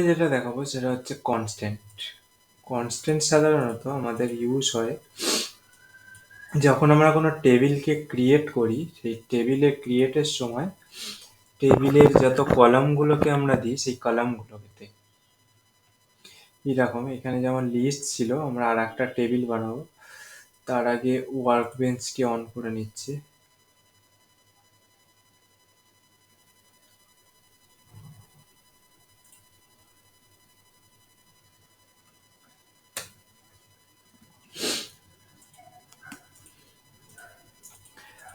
যেটা দেখাবো সেটা হচ্ছে কনস্ট্যান্ট। কনস্ট্যান্ট সাধারণত আমাদের ইউজ হয় যখন আমরা কোনো টেবিলকে ক্রিয়েট করি। সেই টেবিলে ক্রিয়েটের সময় টেবিলের যত কলামগুলোকে আমরা দিই সেই কলামগুলোতে এরকম এখানে যেমন লিস্ট ছিল, আমরা আর একটা টেবিল বানাবো। তার আগে ওয়ার্ক বেঞ্চকে অন করে নিচ্ছি।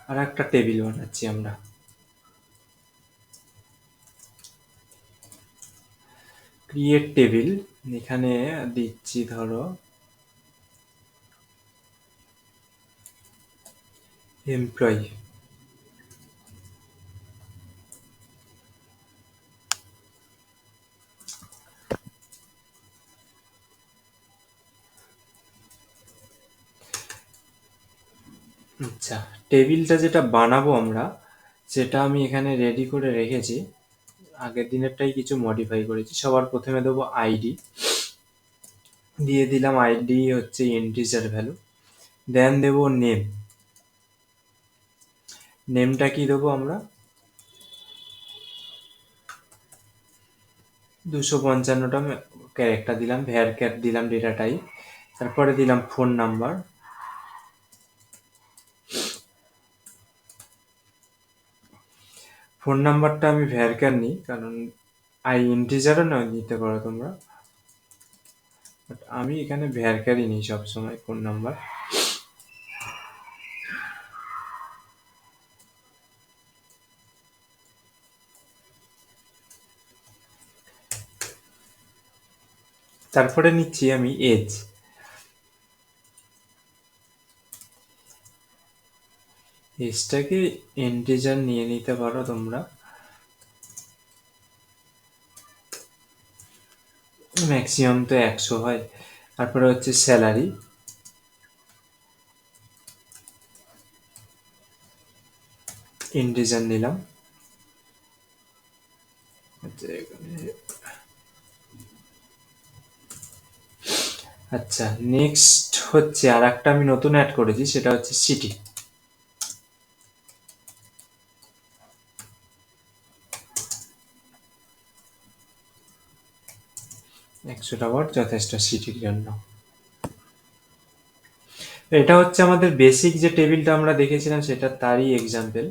আর একটা টেবিল বানাচ্ছি আমরা। ক্রিয়েট টেবিল, এখানে দিচ্ছি ধরো এমপ্লয়ি। আচ্ছা, টেবিলটা যেটা বানাবো আমরা সেটা আমি এখানে রেডি করে রেখেছি। আগের দিনেরটাই কিছু মডিফাই করেছি। সবার প্রথমে দেবো আইডি, দিয়ে দিলাম আইডি হচ্ছে ইন্টিজার ভ্যালু। দেন দেবো নেম। নেমটা কি দেবো আমরা 255টা ক্যারেক্টার দিলাম, ভ্যারক্যার দিলাম ডেটা টাইপ। তারপরে দিলাম ফোন নাম্বার। ফোন নাম্বারটা আমি ভ্যারক্যার নিই, কারণ ইন্টিজারও নয় নিতে পারো তোমরা, বাট আমি এখানে ভ্যারক্যারই নিই সবসময় ফোন নাম্বার। তারপরে নিচ্ছি আমি এজ। এজটাকে ইন্টিজার নিয়ে নিতে পারো তোমরা, ম্যাক্সিমাম তো 100 হয়। তারপরে হচ্ছে স্যালারি, ইন্টিজার নিলাম। আচ্ছা, নেক্সট হচ্ছে আর একটা আমি নতুন অ্যাড করেছি, সেটা হচ্ছে সিটি। 100টা ওয়ার্ড যথেষ্ট সিটির জন্য। এটা হচ্ছে আমাদের বেসিক যে টেবিলটা আমরা দেখেছিলাম সেটা তারই এক্সাম্পল,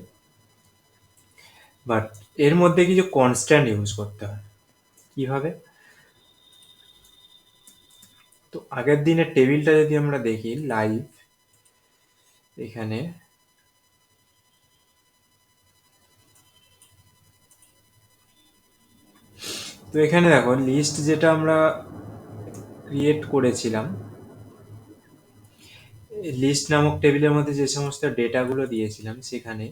বাট এর মধ্যে কিছু কনস্ট্যান্ট ইউজ করতে হয়। কিভাবে? তো আগের দিনের টেবিলটা যদি আমরা দেখি লাইভ, এখানে তো এখানে দেখো লিস্ট যেটা আমরা ক্রিয়েট করেছিলাম, লিস্ট নামক টেবিলের মধ্যে যে সমস্ত ডেটাগুলো দিয়েছিলাম সেখানে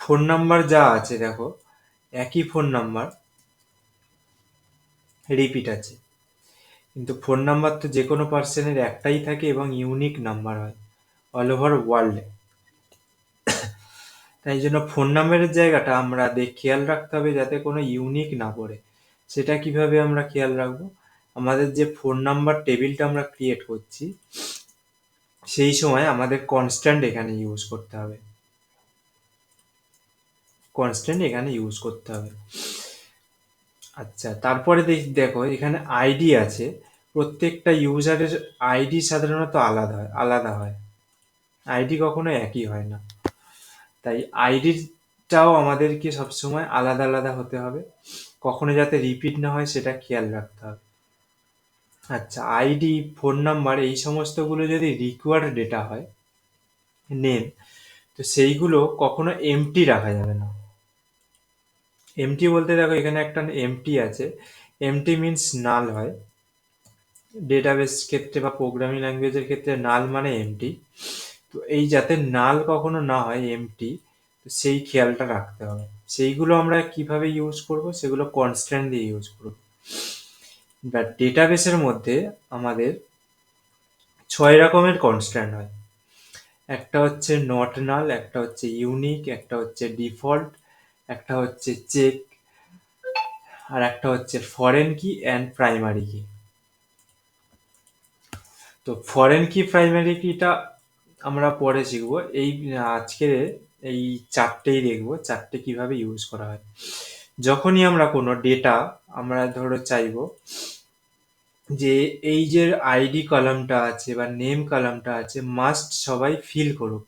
ফোন নাম্বার যা আছে দেখো, একই ফোন নাম্বার রিপিট আছে। কিন্তু ফোন নাম্বার তো যে কোনো পার্সনের একটাই থাকে এবং ইউনিক নাম্বার হয় অল ওভার ওয়ার্ল্ডে। তাই জন্য ফোন নাম্বারের জায়গাটা আমরা খেয়াল রাখতে হবে যাতে কোনো ইউনিক না পড়ে। সেটা কিভাবে আমরা খেয়াল রাখবো? আমাদের যে ফোন নাম্বার টেবিলটা আমরা ক্রিয়েট করছি সেই সময় আমাদের কনস্ট্যান্ট এখানে ইউজ করতে হবে। কনস্ট্যান্ট এখানে ইউজ করতে হবে। আচ্ছা, তারপরে দেখো এখানে আইডি আছে। প্রত্যেকটা ইউজারের আইডি সাধারণত আলাদা হয়। আইডি কখনো একই হয় না। তাই আইডিটাও আমাদেরকে সবসময় আলাদা আলাদা হতে হবে, কখনো যাতে রিপিট না হয় সেটা খেয়াল রাখতে হবে। আচ্ছা, আইডি, ফোন নাম্বার এই সমস্তগুলো যদি রিকোয়ার্ড ডেটা হয়, নেম, তো সেইগুলো কখনো এমটি রাখা যাবে না। এমটি বলতে দেখো এখানে একটা এমটি আছে। এমটি মিনস নাল হয় ডেটাবেস ক্ষেত্রে বা প্রোগ্রামিং ল্যাঙ্গুয়েজের ক্ষেত্রে। নাল মানে এমটি। তো এই যাতে নাল কখনো না হয় এমটি, তো সেই খেয়ালটা রাখতে হবে। সেইগুলো আমরা কিভাবে ইউজ করব? সেগুলো কনস্ট্যান্ট দিয়ে ইউজ করব। বা ডেটাবেসের মধ্যে আমাদের 6 রকমের কনস্ট্যান্ট হয়। একটা হচ্ছে নট নাল, একটা হচ্ছে ইউনিক, একটা হচ্ছে ডিফল্ট, একটা হচ্ছে চেক, আর একটা হচ্ছে ফরেন কি অ্যান্ড প্রাইমারি কি। তো ফরেন কি প্রাইমারি কিটা আমরা পরে শিখবো। এই আজকে এই চারটেই দেখবো, চারটে কিভাবে ইউজ করা হয়। যখনই আমরা কোনো ডেটা আমরা ধরো চাইবো যে এই যে আইডি কলামটা আছে বা নেম কলামটা আছে মাস্ট সবাই ফিল করুক,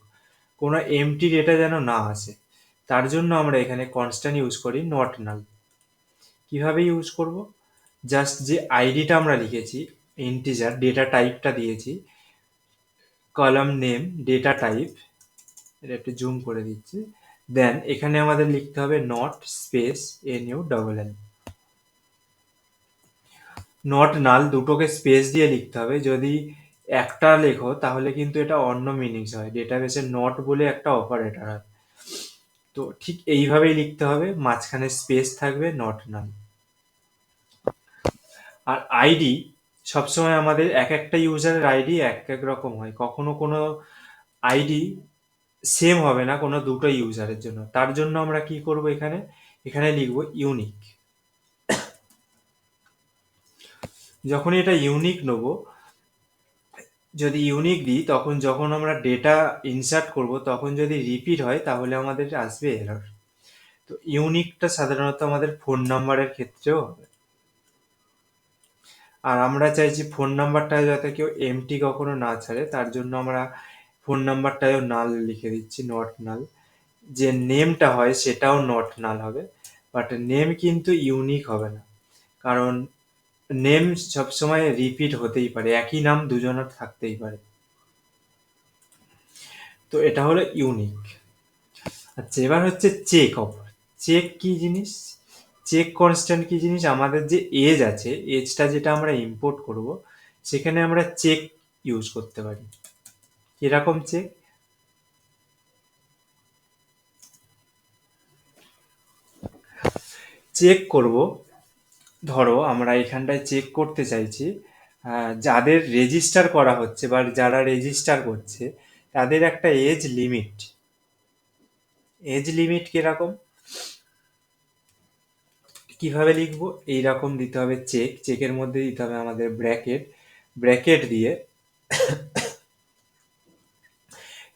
কোনো এমটি ডেটা যেন না আসে, তার জন্য আমরা এখানে কনস্ট্যান্ট ইউজ করি নট নাল। কিভাবে ইউজ করব, জাস্ট যে আইডিটা আমরা লিখেছি ইন্টিজার ডেটা টাইপটা দিয়েছি, কলাম নেম ডেটা টাইপ, এটা একটু জুম করে দিচ্ছি, দেন এখানে আমাদের লিখতে হবে not space NU double N, not নাল দুটোকে স্পেস দিয়ে লিখতে হবে। যদি একটা লেখো তাহলে কিন্তু এটা অন্য মিনিংস হয়, ডেটাবেসে নট বলে একটা অপারেটর হয়। তো ঠিক এইভাবেই লিখতে হবে, মাঝখানে স্পেস থাকবে, নট নাল। আর আইডি সবসময় আমাদের এক একটা ইউজারের আইডি এক এক রকম হয়, কখনো কোনো আইডি সেম হবে না কোনো দুটো ইউজারের জন্য। তার জন্য আমরা কি করব, এখানে এখানে লিখবো ইউনিক। যখনই এটা ইউনিক নেবো, যদি ইউনিক দিই তখন যখন আমরা ডেটা ইনসার্ট করব তখন যদি রিপিট হয় তাহলে আমাদের আসবে এরর। তো ইউনিকটা সাধারণত আমাদের ফোন নাম্বারের ক্ষেত্রেও হবে। আর আমরা চাইছি ফোন নাম্বারটা যাতে কেউ এমটি কখনো না ছাড়ে, তার জন্য আমরা ফোন নাম্বারটাও নাল লিখে দিচ্ছি, নট নাল। যে নেমটা হয় সেটাও নট নাল হবে, বাট নেম কিন্তু ইউনিক হবে না, কারণ নেম সবসময় রিপিট হতেই পারে, একই নাম দুজনের থাকতেই পারে। তো এটা হলো ইউনিক। আচ্ছা, এবার হচ্ছে চেক অফ। চেক কি জিনিস, চেক কনস্ট্যান্ট কি জিনিস, আমাদের যে এজ আছে এজটা যেটা আমরা ইম্পোর্ট করব সেখানে আমরা চেক ইউজ করতে পারি। এরকম চেক, চেক করব, ধরো আমরা এখানটায় চেক করতে চাইছি যাদের রেজিস্টার করা হচ্ছে বা যারা রেজিস্টার করছে তাদের একটা এজ লিমিট। এজ লিমিট কিরকম, কিভাবে লিখবো, এইরকম দিতে হবে চেক, চেকের মধ্যে দিতে হবে আমাদের ব্র্যাকেট, ব্র্যাকেট দিয়ে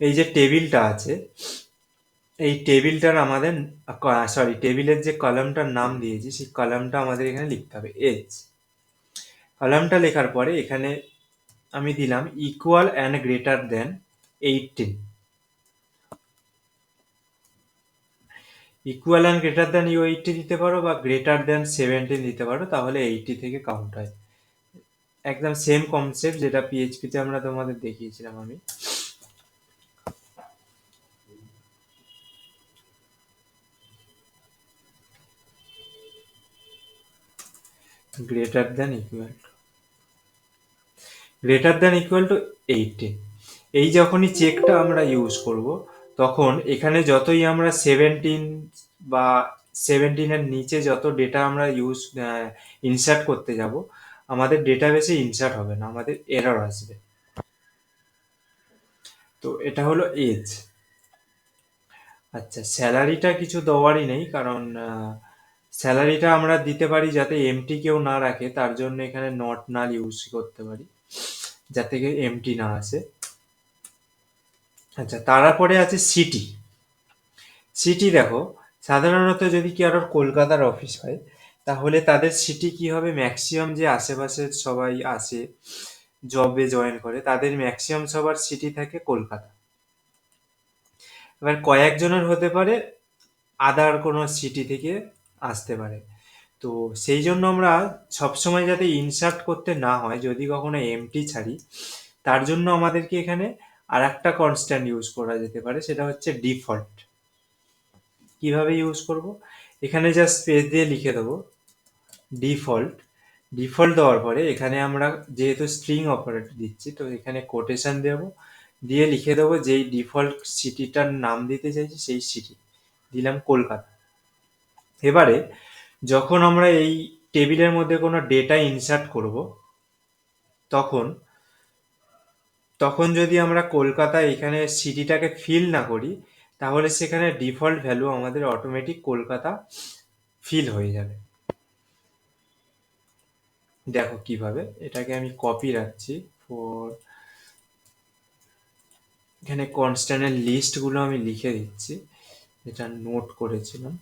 এই যে টেবিলটা আছে এই টেবিলটার আমাদের সরি টেবিলের যে কলামটার নাম দিয়েছি সেই কলামটা আমাদের এখানে লিখতে হবে এজ। কলামটা লেখার পরে এখানে আমি দিলাম equal and greater than 18। Equal and greater than 80 দিতে পারো বা গ্রেটার দেন 17 দিতে পারো, তাহলে 80 থেকে কাউন্ট হয়। একদম সেম কনসেপ্ট যেটা পিএইচপিতে আমরা তোমাদের দেখিয়েছিলাম আমি। Greater than equal, greater than equal to 18। এই যখনই চেকটা আমরা ইউজ করব তখন এখানে যতই আমরা 17 বা 17-এর নিচে যত ডেটা আমরা ইনসার্ট করতে যাব আমাদের ডেটাবেসে ইনসার্ট হবে না, আমাদের এরর আসবে। তো এটা হলো এজ। আচ্ছা, স্যালারিটা কিছু দেওয়ারই নেই, কারণ স্যালারিটা আমরা দিতে পারি যাতে এমটি কেউ না রাখে, তার জন্য এখানে নট নাল ইউজ করতে পারি যাতে এমটি না আসে। আচ্ছা, তারপরে আছে সিটি। সিটি দেখো, সাধারণত যদি কি কারোর কলকাতার অফিস হয় তাহলে তাদের সিটি কি হবে, ম্যাক্সিমাম যে আশেপাশের সবাই আসে জবে জয়েন করে তাদের ম্যাক্সিমাম সবার সিটি থাকে কলকাতা। এবার কয়েকজনের হতে পারে আদার কোনো সিটি থেকে আসতে পারে। তো সেই জন্য আমরা সবসময় যাতে ইনসার্ট করতে না হয় যদি কখনো এমটি ছাড়ি, তার জন্য আমাদেরকে এখানে আর একটা কনস্ট্যান্ট ইউজ করা যেতে পারে, সেটা হচ্ছে ডিফল্ট। কিভাবে ইউজ করব, এখানে জাস্ট স্পেস দিয়ে লিখে দেবো ডিফল্ট। ডিফল্ট দেওয়ার পরে এখানে আমরা যেহেতু স্ট্রিং অপারেটর দিচ্ছি তো এখানে কোটেশন দেবো, দিয়ে লিখে দেবো যেই ডিফল্ট সিটিটার নাম দিতে চাইছি সেই সিটি, দিলাম কলকাতা। এবারে যখন আমরা এই টেবিলের মধ্যে কোনো ডেটা ইনসার্ট করব তখন তখন যদি আমরা কলকাতা এখানে সিটিটাকে ফিল না করি তাহলে সেখানে ডিফল্ট ভ্যালু আমাদের অটোমেটিক কলকাতা ফিল হয়ে যাবে। দেখো কিভাবে, এটাকে আমি কপি রাখছি ফর, এখানে কনস্ট্যান্টের লিস্টগুলো আমি লিখে দিচ্ছি, যেটা নোট করেছিলাম।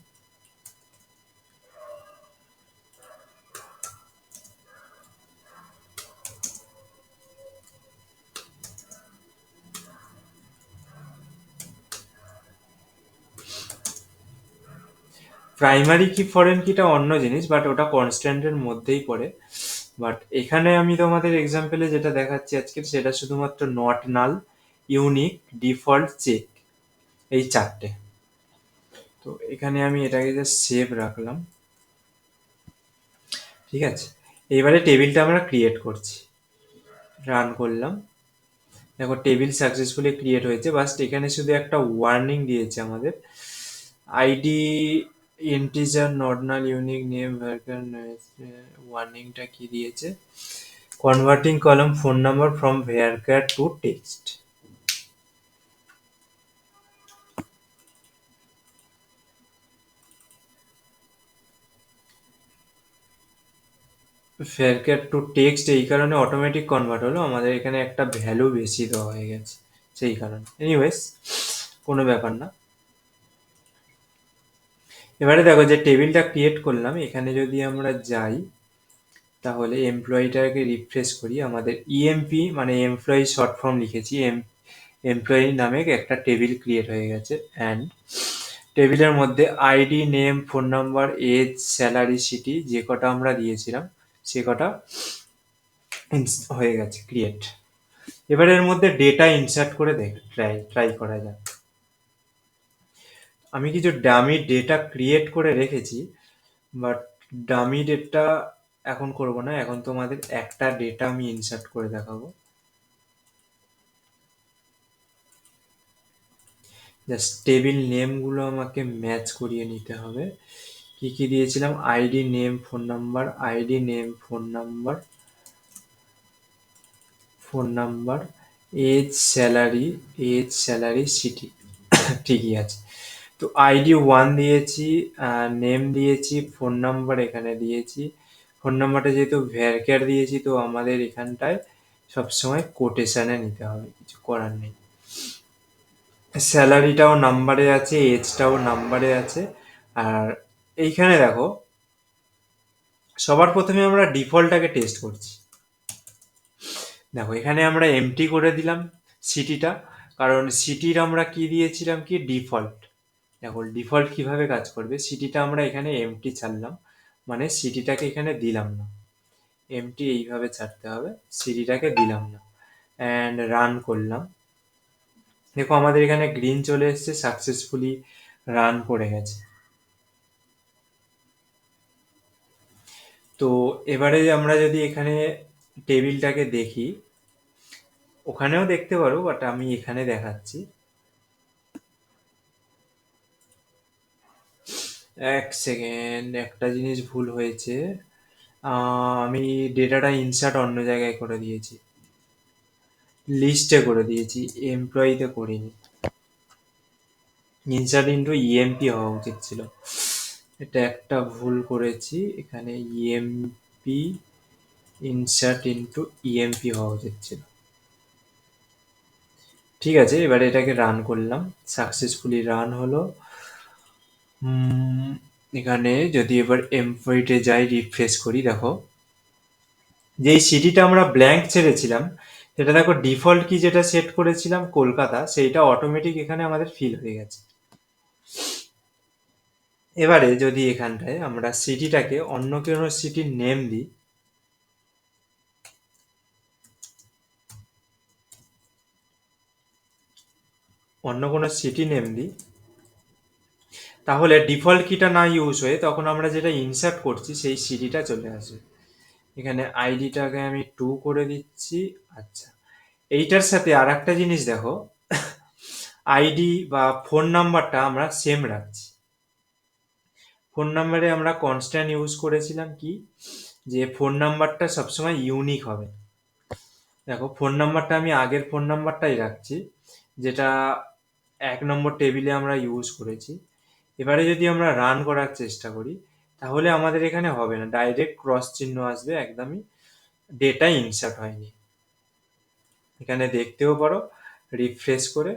প্রাইমারি কি ফরেন কিটা অন্য জিনিস, বাট ওটা কনস্ট্যান্টের মধ্যেই পড়ে। বাট এখানে আমি তোমাদের এক্সাম্পলে যেটা দেখাচ্ছি আজকে, সেটা শুধুমাত্র not null, unique, default, check, এই চারটে। তো এখানে আমি এটাকে জাস্ট সেভ রাখলাম। ঠিক আছে, এবারে টেবিলটা আমরা ক্রিয়েট করছি, রান করলাম। দেখো টেবিল সাকসেসফুলি ক্রিয়েট হয়েছে, বাস এখানে শুধু একটা ওয়ার্নিং দিয়েছে আমাদের, ID integer not null unique name varchar. ওয়ার্নিংটা কি দিয়েছে, converting column phone number from varchar to text. Varchar to text এই কারণে অটোমেটিক কনভার্ট হলো, আমাদের এখানে একটা ভ্যালু বেশি দেওয়া হয়ে গেছে সেই কারণে। এনিওয়েজ, কোনো ব্যাপার না। এবারে দেখো যে টেবিলটা ক্রিয়েট করলাম, এখানে যদি আমরা যাই তাহলে এমপ্লয়িটাকে রিফ্রেশ করি, আমাদের ইএমপি মানে এমপ্লয়ি শর্ট ফর্ম লিখেছি, এমপ্লয়ি নামে একটা টেবিল ক্রিয়েট হয়ে গেছে। অ্যান্ড টেবিলের মধ্যে ID, name, phone number, age, salary, city যে কটা আমরা দিয়েছিলাম সে কটা হয়ে গেছে ক্রিয়েট। এবার এর মধ্যে ডেটা ইনসার্ট করে ট্রাই করা যাক। আমি কিছু ডামি ডেটা ক্রিয়েট করে রেখেছি, বাট ডামি ডেটা এখন করব না, এখন তোমাদের একটা ডেটা আমি ইনসার্ট করে দেখাবো। জাস্ট টেবিল নেমগুলো আমাকে ম্যাচ করিয়ে নিতে হবে। কি কি দিয়েছিলাম, ID, name, phone number, ID, name, phone number, phone number, age, salary, age, salary, city ঠিকই আছে। তো আইডি 1 দিয়েছি, নেম দিয়েছি, ফোন নাম্বার এখানে দিয়েছি। ফোন নাম্বারটা যেহেতু ভ্যারক্যার দিয়েছি, তো আমাদের এখানটায় সবসময় কোটেশনে নিতে হবে, কিছু করার নেই। স্যালারিটাও নাম্বারে আছে, এজটাও নাম্বারে আছে। আর এইখানে দেখো, সবার প্রথমে আমরা ডিফল্টটাকে টেস্ট করছি। দেখো এখানে আমরা এমটি করে দিলাম সিটিটা, কারণ সিটির আমরা কি দিয়েছিলাম, কি ডিফল্ট। দেখো ডিফল্ট কিভাবে কাজ করবে, সিটিটা আমরা এখানে এমটি ছাড়লাম, মানে সিটিটাকে এখানে দিলাম না, এমটি এইভাবে ছাড়তে হবে, সিটিটাকে দিলাম না। অ্যান্ড রান করলাম, দেখো আমাদের এখানে গ্রিন চলে এসছে, সাকসেসফুলি রান করে গেছে। তো এবারে আমরা যদি এখানে টেবিলটাকে দেখি, ওখানেও দেখতে পারো, বাট আমি এখানে দেখাচ্ছি। এক সেকেন্ড, একটা জিনিস ভুল হয়েছে, আমি ডেটাটা ইনসার্ট অন্য জায়গায় করে দিয়েছি, লিস্টে করে দিয়েছি, এমপ্লয়িতে করিনি। ইনসার্ট ইন্টু ইএমপি হওয়া উচিত ছিল, এটা একটা ভুল করেছি, এখানে ইএমপি ইনসার্ট ইন্টু ইএমপি হওয়া উচিত ছিল। ঠিক আছে, এবারে এটাকে রান করলাম, সাকসেসফুলি রান হলো। এখানে যদি এবার এমপ্লয়িতে যাই, রিফ্রেশ করি, দেখো যেই সিটিটা আমরা ব্ল্যাঙ্ক ছেড়েছিলাম, সেটা দেখো ডিফল্ট কি যেটা সেট করেছিলাম কলকাতা, সেইটা অটোমেটিক এখানে আমাদের ফিল হয়ে গেছে। এবারে যদি এখানটায় আমরা সিটিটাকে অন্য কোনো সিটির নেম দিই, অন্য কোনো সিটি নেম দিই, তাহলে ডিফল্ট কিটা না ইউজ হয়ে তখন আমরা যেটা ইনসার্ট করছি সেই সিটিটা চলে আসবে। এখানে আইডিটাকে আমি 2 করে দিচ্ছি। আচ্ছা, এইটার সাথে আর একটা জিনিস দেখো, আইডি বা ফোন নাম্বারটা আমরা সেম রাখছি। ফোন নাম্বারে আমরা কনস্ট্যান্ট ইউজ করেছিলাম কি, যে ফোন নাম্বারটা সবসময় ইউনিক হবে। দেখো ফোন নাম্বারটা আমি আগের ফোন নাম্বারটাই রাখছি, যেটা 1 নম্বর টেবিলে আমরা ইউজ করেছি। এবারে যদি আমরা রান করার চেষ্টা করি, তাহলে আমাদের এখানে হবে না, ডাইরেক্ট ক্রস চিহ্ন আসবে একদমই, ডেটা ইনসার্ট হয়নি। এখানে দেখতেও পারো, রিফ্রেশ করে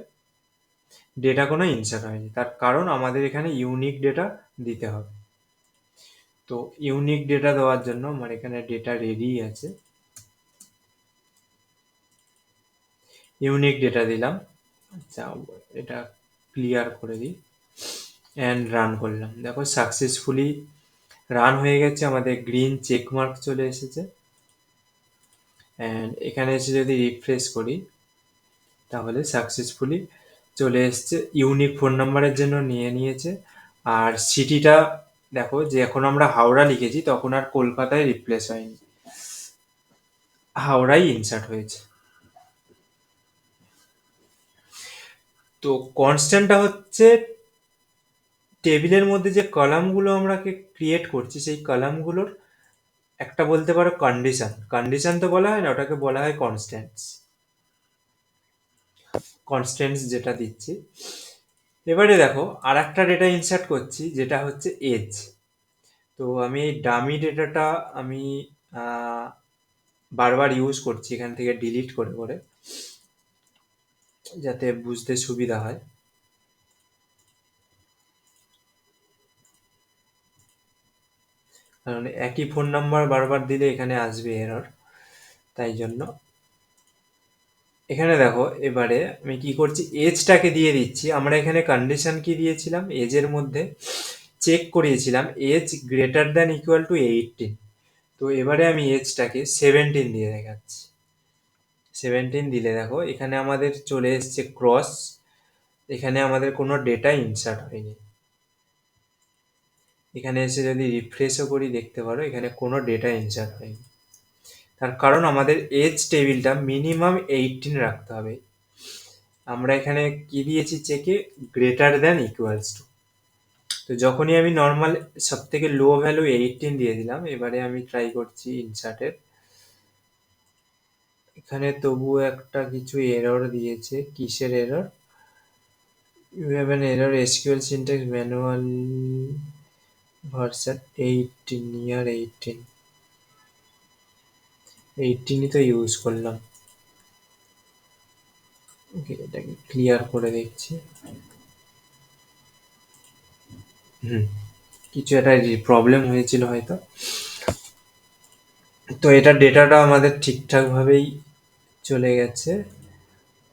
ডেটা কোনো ইনসার্ট হয়নি, তার কারণ আমাদের এখানে ইউনিক ডেটা দিতে হবে। তো ইউনিক ডেটা দেওয়ার জন্য আমার এখানে ডেটা রেডি আছে, ইউনিক ডেটা দিলাম। আচ্ছা, এটা ক্লিয়ার করে দিই অ্যান্ড রান করলাম। দেখো সাকসেসফুলি রান হয়ে গেছে, আমাদের গ্রিন চেক মার্ক চলে এসেছে। অ্যান্ড এখানে এসে যদি রিফ্রেশ করি তাহলে সাকসেসফুলি চলে এসছে, ইউনিক ফোন নাম্বারের জন্য নিয়ে নিয়েছে। আর সিটিটা দেখো, যে এখন আমরা হাওড়া লিখেছি তখন আর কলকাতায় রিপ্লেস হয়নি, হাওড়াই ইনসার্ট হয়েছে। তো কনস্ট্যান্টটা হচ্ছে টেবিলের মধ্যে যে কলামগুলো আমরা ক্রিয়েট করছি সেই কলামগুলোর একটা বলতে পারো কন্ডিশন, কন্ডিশন তো বলা হয় না, ওটাকে বলা হয় কনস্ট্যান্টস, কনস্ট্যান্টস যেটা দিচ্ছি। এবারে দেখো আর একটা ডেটা ইনসার্ট করছি যেটা হচ্ছে এজ। তো আমি এই ডামি ডেটাটা আমি আহ, বারবার ইউজ করছি এখান থেকে ডিলিট করে করে, যাতে বুঝতে সুবিধা হয়। কারণ একই ফোন নাম্বার বারবার দিলে এখানে আসবে এরর, তাই জন্য এখানে দেখো এবারে আমি কি করছি, এজটাকে দিয়ে দিচ্ছি। আমরা এখানে কন্ডিশন কি দিয়েছিলাম, এজের মধ্যে চেক করিয়েছিলাম age greater than equal to 18। তো এবারে আমি এজটাকে 17 দিয়ে দেখাচ্ছি। 17 দিলে দেখো এখানে আমাদের চলে এসছে ক্রস, এখানে আমাদের কোনো ডেটা ইনসার্ট হয়নি। এখানে এসে যদি রিফ্রেশও করি দেখতে পারো এখানে কোনো ডেটা ইনসার্ট হয়নি, তার কারণ আমাদের এজ টেবিলটা মিনিমাম 18 রাখতে হবে। আমরা এখানে কি দিয়েছি চেকে, গ্রেটার দ্যান ইকুয়ালস টু। তো যখনই আমি নর্মাল সব থেকে লো ভ্যালু 18 দিয়ে দিলাম, এবারে আমি ট্রাই করছি ইনসার্টের, এখানে তবুও একটা কিছু এরর দিয়েছে। কিসের error? You have an error SQL syntax manual version 18 year 18ই তো ইউজ করলাম। ওকে, এটাকে ক্লিয়ার করে দেখছি। হুম, কিছু একটা প্রবলেম হয়েছিল হয়তো। তো এটা ডেটাটা আমাদের ঠিকঠাকভাবেই চলে গেছে।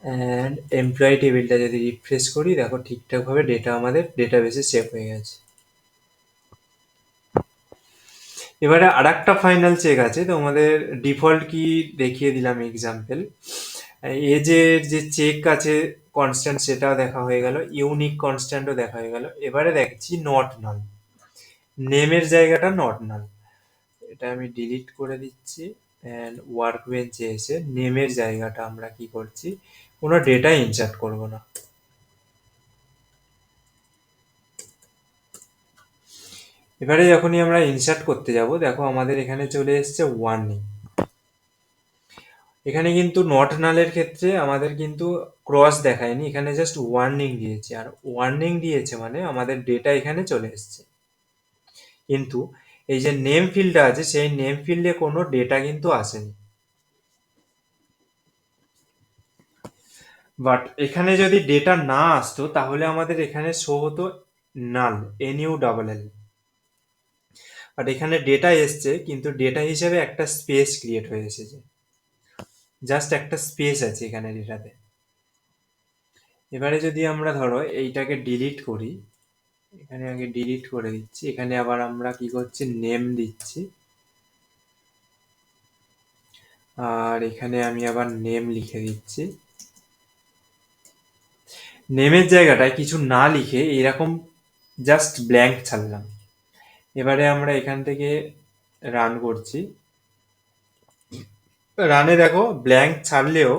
অ্যান্ড এমপ্লয়ি টেবিলটা যদি রিফ্রেশ করি দেখো ঠিকঠাকভাবে ডেটা আমাদের ডেটাবেসে সেভ হয়ে গেছে। এবারে আর একটা ফাইনাল চেক আছে, তো আমাদের ডিফল্ট কি দেখিয়ে দিলাম এক্সাম্পল। এজের যে চেক আছে কনস্ট্যান্ট সেটাও দেখা হয়ে গেল, ইউনিক কনস্ট্যান্টও দেখা হয়ে গেল। এবারে দেখছি নট নাল, নেমের জায়গাটা নট নাল, এটা আমি ডিলিট করে দিচ্ছি। অ্যান্ড ওয়ার্ক বেঞ্চে এসে নেমের জায়গাটা আমরা কি করছি, কোনো ডেটা ইনসার্ট করব না। এবারে যখনই আমরা ইনসার্ট করতে যাব দেখো আমাদের এখানে চলে এসছে ওয়ার্নিং। এখানে কিন্তু নট নালের ক্ষেত্রে আমাদের কিন্তু ক্রস দেখায়নি, এখানে জাস্ট ওয়ার্নিং দিয়েছে। আর ওয়ার্নিং দিয়েছে মানে আমাদের ডেটা এখানে চলে এসছে, কিন্তু এই যে নেম ফিল্ডটা আছে সেই নেম ফিল্ডে কোনো ডেটা কিন্তু আসেনি। বাট এখানে যদি ডেটা না আসতো তাহলে আমাদের এখানে শো হতো নাল, NULL। বাট এখানে ডেটা এসছে কিন্তু ডেটা হিসেবে একটা স্পেস ক্রিয়েট হয়ে এসেছে, জাস্ট একটা স্পেস আছে এখানে ডেটাতে। এবারে যদি আমরা ধরো এইটাকে ডিলিট করি, এখানে আগে ডিলিট করে দিচ্ছি, এখানে আবার আমরা কি করছি নেম দিচ্ছি। আর এখানে আমি আবার নেম লিখে দিচ্ছি। নেমের জায়গাটায় কিছু না লিখে এরকম জাস্ট ব্ল্যাঙ্ক ছাড়লাম। এবারে আমরা এখান থেকে রান করছি, রানে দেখো ব্ল্যাঙ্ক ছাড়লেও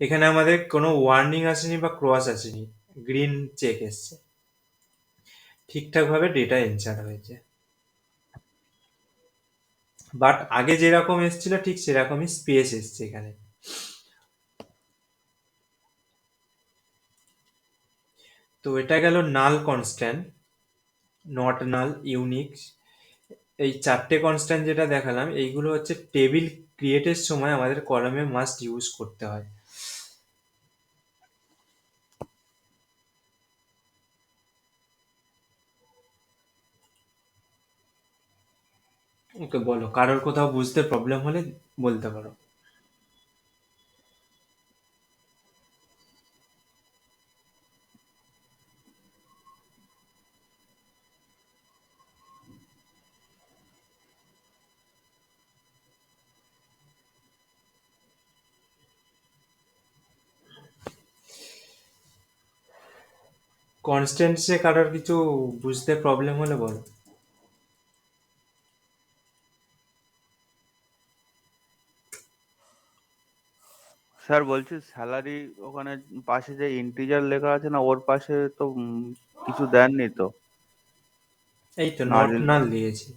এখানে আমাদের কোনো ওয়ার্নিং আসেনি বা ক্রস আসেনি, গ্রিন চেক এসছে, ঠিকঠাকভাবে ডেটা এনচার হয়েছে। বাট আগে যেরকম এসেছিল ঠিক সেরকমই স্পেস এসছে এখানে। তো এটা গেল নাল কনস্ট্যান্ট, নট নাল, ইউনিক। এই চারটে কনস্ট্যান্ট যেটা দেখালাম এইগুলো হচ্ছে টেবিল ক্রিয়েটের সময় আমাদের কলামে মাস্ট ইউজ করতে হয়। ওকে বলো, কারোর কোথাও বুঝতে প্রবলেম হলে বলতে পারো। কনস্ট্যান্টসে কারোর কিছু বুঝতে প্রবলেম হলে বলো। স্যার বলছি স্যালারি ওখানে পাশে যে ইন্টিজার লেখা আছে না, ওর পাশে তো কিছু দেননি তো। এই তো না নট দিল। নাল দিয়েছি।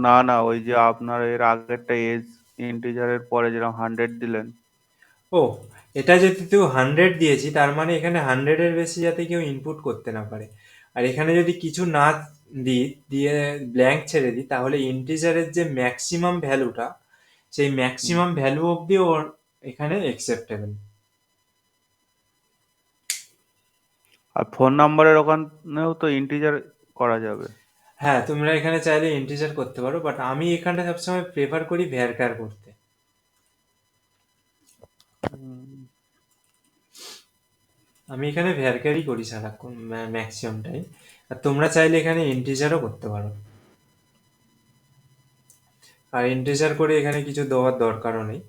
না না, ওই যে আপনার এর আগেরটা এজ ইন্টিজারের পরে যেরকম 100 দিলেন। ও, এটা যদি তুই 100 দিয়েছি তার মানে এখানে 100-এর বেশি যাতে কেউ ইনপুট করতে না পারে। আর এখানে যদি কিছু না দিই, দিয়ে ব্ল্যাঙ্ক ছেড়ে দিই, তাহলে ইন্টিজারের যে ম্যাক্সিমাম ভ্যালুটা, সেই হুম। ম্যাক্সিমাম ভ্যালু অবধি ওর এখানে অ্যাকসেপ্টেবল। আর ফোন নাম্বারের ওখানেও তো ইন্টিজার করা যাবে। হ্যাঁ, তোমরা এখানে চাইলে ইন্টিজার করতে পারো, বাট আমি এখানে সবসময় প্রেফার করি ভ্যারকার করতে। হুম। আমি এখানে ভ্যারকারই করি সারাক্ষণ, ম্যাক্সিমাম টাইম। আর তোমরা চাইলে এখানে ইন্টিজারও করতে পারো। আর ইন্টিজার করে এখানে কিছু দেওয়ার দরকারও নেই।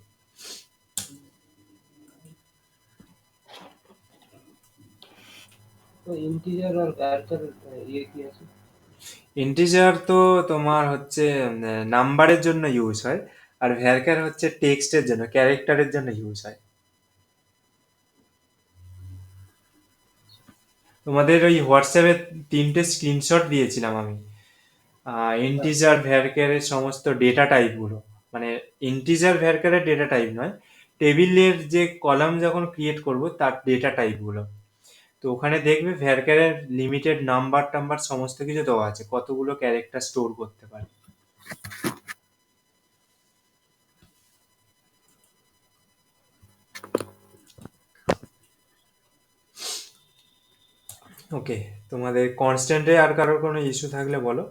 तो इंटीजर और कैरेक्टर ये কি আছে? ইন্টিজার তো তোমার হচ্ছে নাম্বারের জন্য ইউজ হয়, আর ভ্যারকার হচ্ছে টেক্সটের জন্য, ক্যারেক্টারের জন্য ইউজ হয়। তোমাদের ওই হোয়াটসঅ্যাপে 3টে স্ক্রিনশট দিয়েছিলাম আমি, ইন্টিজার ভ্যারকারের সমস্ত ডেটা টাইপগুলো। মানে ইন্টিজার ভ্যারকারের ডেটা টাইপ নয়, টেবিলের যে কলাম যখন ক্রিয়েট করব তার ডেটা টাইপগুলো। তো ওখানে দেখবে ভ্যারকারের লিমিটেড নাম্বার টাম্বার সমস্ত কিছু দেওয়া আছে, কতগুলো ক্যারেক্টার স্টোর করতে পারে। ওকে, তোমাদের কনস্ট্যান্টে আর কারোর কোনো ইস্যু থাকলে বলো।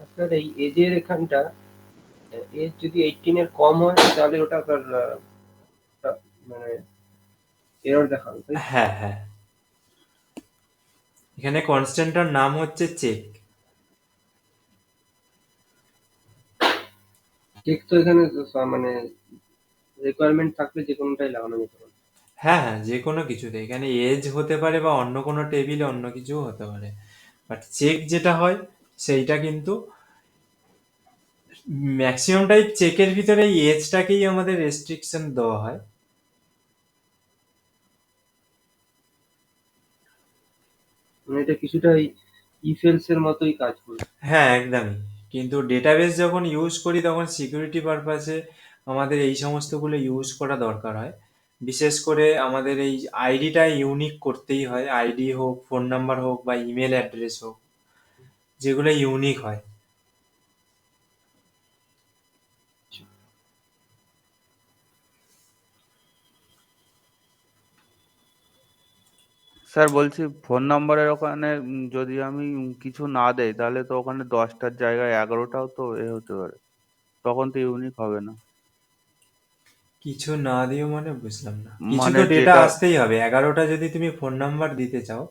আপনার এই এজের এখানটা এজ যদি 18 এর কম হয় তাহলে ওটা আপনার মানে এরর দেখাবে, তাই তো? হ্যাঁ হ্যাঁ, এখানে কনস্ট্যান্টটার নাম হচ্ছে চেক। চেক তো এখানে মানে রিকোয়ারমেন্ট থাকলে যে কোনোটাই লাগানো যেতে পারে। হ্যাঁ হ্যাঁ, যে কোনো কিছুতে, এখানে এজ হতে পারে বা অন্য কোনো টেবিলে অন্য কিছুও হতে পারে। বাট চেক যেটা হয় সেইটা কিন্তু ম্যাক্সিমাম টাইপ চেকের ভিতরে এই এজটাকেই আমাদের রেস্ট্রিকশন দেওয়া হয়। মানে এটা কিছুটা ইফ এলস এর মতোই কাজ করবে। হ্যাঁ একদমই। কিন্তু ডেটাবেস যখন ইউজ করি তখন সিকিউরিটি পারপাসে আমাদের এই সমস্তগুলো ইউজ করা দরকার হয়। বিশেষ করে আমাদের এই আইডিটা ইউনিক করতেই হয়, আইডি হোক, ফোন নাম্বার হোক বা ইমেল অ্যাড্রেস হোক, যেগুলো ইউনিক হয়। স্যার বলছি ফোন নাম্বারের ওখানে যদি আমি কিছু না দেই তাহলে তো ওখানে 10টার জায়গায় 11টাও তো হতে পারে। তখন তো ইউনিক হবে না। কিছু না দিও মানে বুঝলাম না, কিছু মানে তো ডেটা যেটা, আসতেই হবে। 11টা যদি তুমি ফোন নাম্বার দিতে চাও,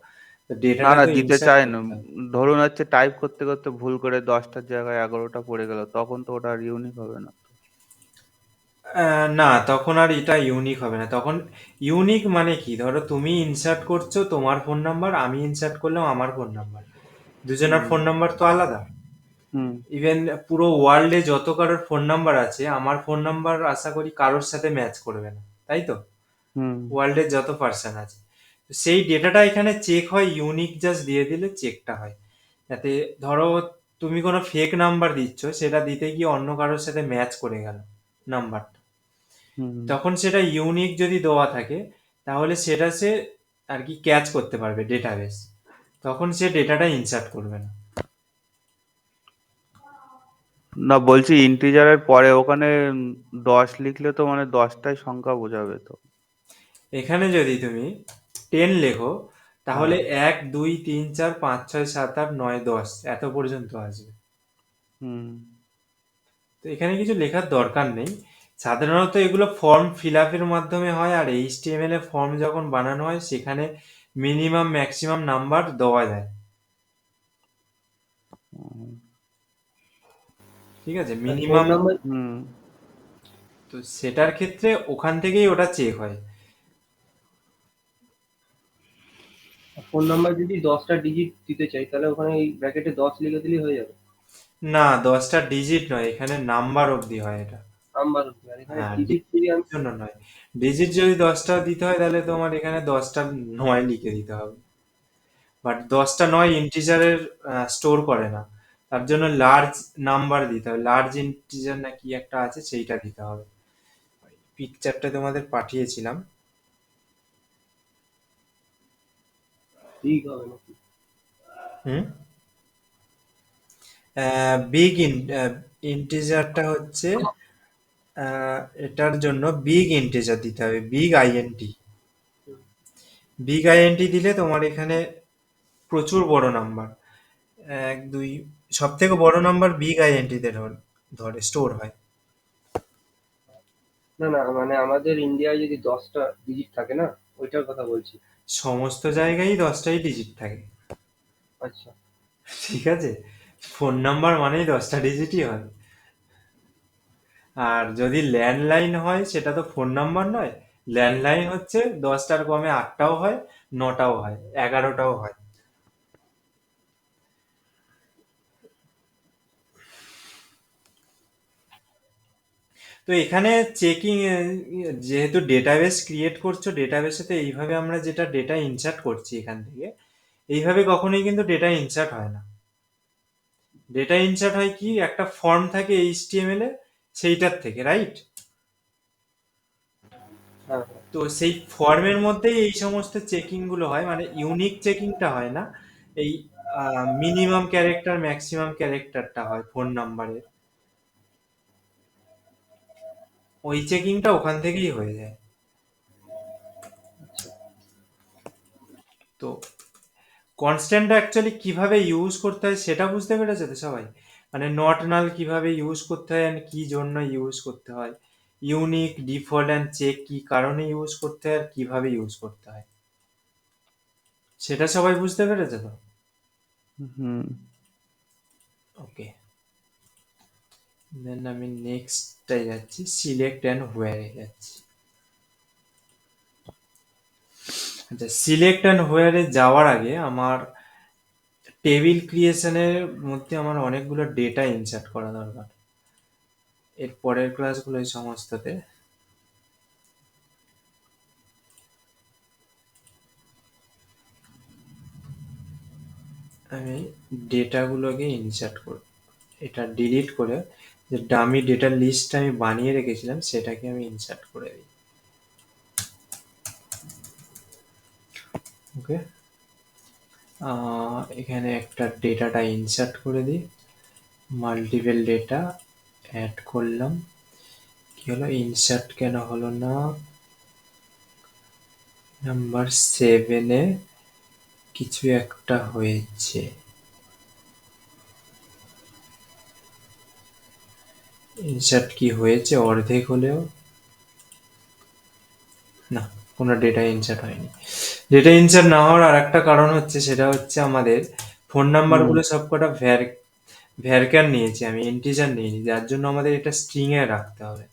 তো না ডেটাটা না তো দিতে ইনসার্ট চাই না। করতে হবে। ধরুন হচ্ছে টাইপ করতে করতে ভুল করে 10টার জায়গায় 11টা পড়ে গেল, তখন তো ওটা আর ইউনিক হবে না। না, তখন আর এটা ইউনিক হবে না। তখন ইউনিক মানে কি, ধরো তুমি ইনসার্ট করছো তোমার ফোন নাম্বার, আমি ইনসার্ট করলাম আমার ফোন নাম্বার, দুজনের হুম। ফোন নাম্বার তো আলাদা। হুম। ইভেন পুরো ওয়ার্ল্ডে যত কারোর ফোন নাম্বার আছে, আমার ফোন নাম্বার আশা করি কারোর সাথে ম্যাচ করবে না, তাই তো? হুম। ওয়ার্ল্ডের যত পার্সন আছে, তো সেই ডেটাটা এখানে চেক হয়, ইউনিক জাস্ট দিয়ে দিলে চেকটা হয়। যাতে ধরো তুমি কোনো ফেক নাম্বার দিচ্ছ, সেটা দিতে গিয়ে অন্য কারোর সাথে ম্যাচ করে গেল নাম্বারটা, হুম। তখন সেটা ইউনিক যদি দেওয়া থাকে, তাহলে সেটা সে আর কি ক্যাচ করতে পারবে ডেটাবেস, তখন সে ডেটাটা ইনসার্ট করবে না। না, বলছি ইন্টিজারের পরে ওখানে 10 লিখলে তো মানে 10টাই সংখ্যা বোঝাবে তো। এখানে যদি তুমি 10 লেখো, তাহলে হ্যাঁ। 1 2 3 4 5 6 7 8 9 10 এত পর্যন্ত আসবে। হুম। তো এখানে কিছু লেখার দরকার নেই। সাধারণত এগুলো ফর্ম ফিল আপের মাধ্যমে হয়, আর এইচটিএমএল এ ফর্ম যখন বানানো হয় সেখানে মিনিমাম ম্যাক্সিমাম নাম্বার দেওয়া যায়। হুম। ঠিক আছে, আর ফোন মিনিমাম। নাম্বার, হুম। তো সেটার ক্ষেত্রে ওখান থেকেই ওটা চেক হয়। যদি 10টা ডিজিট দিতে চাই, তাহলে ওখানে এই ব্র্যাকেটে 10 লিখে দিলেই হয়ে যাবে। না, 10টা ডিজিট নয়, এখানে নাম্বার অবধি হয় এটা। নাম্বার হচ্ছে, আর এখানে হ্যাঁ, ডিজিট যদি ডিজিটের আমি, জন্য নয়। ডিজিট যদি 10টা দিতে হয়, তাহলে তোমার এখানে 10টা 9 লিখে দিতে হবে। বাট 10টা 9 ইন্টিজারের স্টোর করে না, তার জন্য লার্জ নাম্বার দিতে হবে, লার্জ ইন্টিজার না কি একটা আছে, সেইটা দিতে হবে। পিকচারটা তোমাদের পাঠিয়েছিলাম। ঠিক হবে নাকি? হুম। বিগ ইন্টিজারটা হচ্ছে, এটার জন্য বিগ ইন্টিজার দিতে হবে, বিগ আইএনটি। হুম। বিগ আইএনটি দিলে তোমার এখানে প্রচুর বড় নাম্বার, 1 2, সব থেকে বড় নাম্বার বিগ আইএনটিতে ধরে স্টোর হয়। না না, মানে আমাদের ইন্ডিয়ায় যদি 10টা ডিজিট থাকে না, ওইটার কথা বলছি। সমস্ত জায়গায় 10টাই ডিজিট থাকে। আচ্ছা। ঠিক আছে, ফোন নাম্বার মানেই 10টা ডিজিটই হয়। আর যদি ল্যান্ডলাইন হয়, সেটা তো ফোন নাম্বার নয়। ল্যান্ডলাইন হচ্ছে 10টার কমে 8টাও হয়, 9টাও হয়, 11টাও হয়। তো এখানে চেকিং, যেহেতু ডেটাবেস ক্রিয়েট করছো, ডেটাবেসে তো এইভাবে আমরা যেটা ডেটা ইনসার্ট করছি এখান থেকে, এইভাবে কখনোই কিন্তু ডেটা ইনসার্ট হয় না। ডেটা ইনসার্ট হয় কি, একটা ফর্ম থাকে এইচটিএমএল এ, সেইটার থেকে, রাইট? হ্যাঁ হ্যাঁ। তো সেই ফর্মের মধ্যেই এই সমস্ত চেকিং গুলো হয়, মানে ইউনিক চেকিংটা হয় না। এই মিনিমাম ক্যারেক্টার ম্যাক্সিমাম ক্যারেক্টারটা হয় ফোন নাম্বারের, ওই চেকিংটা ওখান থেকেই হয়ে যায়। তো কনস্ট্যান্টটা অ্যাকচুয়ালি কিভাবে ইউজ করতে হয় সেটা বুঝতে পেরেছে তো সবাই? মানে নট নাল কিভাবে ইউজ করতে হয় and কি জন্য ইউজ করতে হয়, ইউনিক ডিফল্ট অ্যান্ড চেক কি কারণে ইউজ করতে হয় আর কিভাবে ইউজ করতে হয়, সেটা সবাই বুঝতে পেরেছে তো? হুম। ওকে, দেন আমি নেক্সটটাই যাচ্ছি, সিলেক্ট অ্যান্ড হোয়ারে যাচ্ছি। আচ্ছা, সিলেক্ট অ্যান্ড হোয়ারে যাওয়ার আগে আমার টেবিল ক্রিয়েশনের মধ্যে আমার অনেকগুলো ডেটা ইনসার্ট করা দরকার। এর পরের ক্লাসগুলো এই সমস্ততে আমি ডেটাগুলোকে ইনসার্ট করব। এটা ডিলিট করে যে ডামি ডেটার লিস্ট আমি বানিয়ে রেখেছিলাম সেটাকে আমি ইনসার্ট করে দিই। ওকে, এখানে একটা ডেটাটা ইনসার্ট করে দিই, মাল্টিপল ডেটা অ্যাড করলাম। কি হলো, ইনসার্ট কেন হলো না? নাম্বার 7-এ কিছু একটা হয়েছে। ইনসার্ট কি হয়েছে অর্ধেক হলেও? না, কোনো ডেটা ইনসার্ট হয়নি। ডেটা ইনসার্ট না হওয়ার আর একটা কারণ হচ্ছে, সেটা হচ্ছে আমাদের ফোন হুম। নাম্বারগুলো সবকটা ভ্যারক্যার নিয়েছি আমি, ইন্টিজার নিইনি, যার জন্য আমাদের এটা স্ট্রিং এ রাখতে হবে।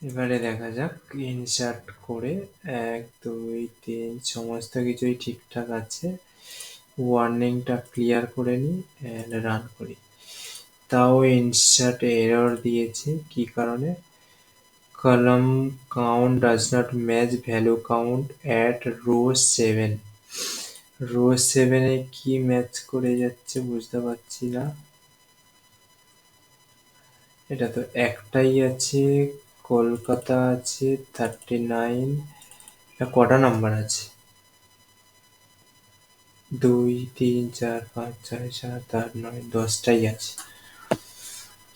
এবারে দেখা যাক ইনসার্ট করে 1 2 3 সমস্ত কিছুই ঠিকঠাক আছে। ওয়ার্নিংটা ক্লিয়ার করে নিই অ্যান্ড রান করি। তাও ইনসার্ট এরর দিয়েছে, কি কারণে? column count does not match value count at row 7। Rho 7 এ কি ম্যাচ করে যাচ্ছে বুঝতে পারছি না। এটা তো একটাই আছে, কলকাতা আছে 39। এটা কটা নাম্বার আছে? 2 3 4 5 6 7 8 9 10টাই আছে।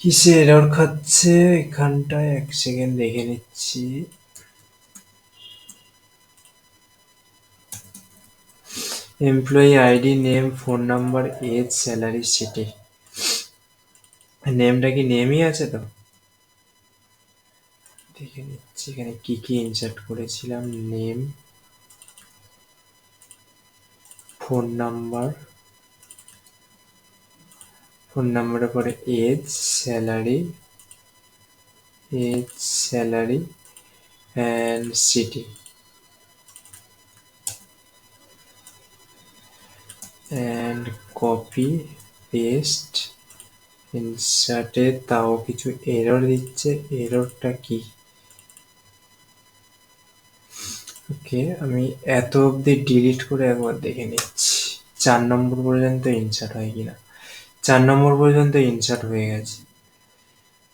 কিসে এরর খাচ্ছে এখানটায়? 1 সেকেন্ড দেখে নিচ্ছি। Employee ID, name, phone number, age, salary, city. নেমটা কি নেমই আছে তো? দেখে নিচ্ছি এখানে কি কি ইনসার্ট করেছিলাম। নেম, ফোন নাম্বার, ফোন নাম্বারের পরে age, salary, age, salary and city and copy paste. ইনসার্টে তাও কিছু এরর দিচ্ছে, এররটা কি? ওকে, আমি এত অবধি ডিলিট করে একবার দেখে নিচ্ছি 4 নম্বর পর্যন্ত ইনসার্ট হয় কিনা। 4 নম্বর পর্যন্ত ইনসার্ট হয়ে গেছে,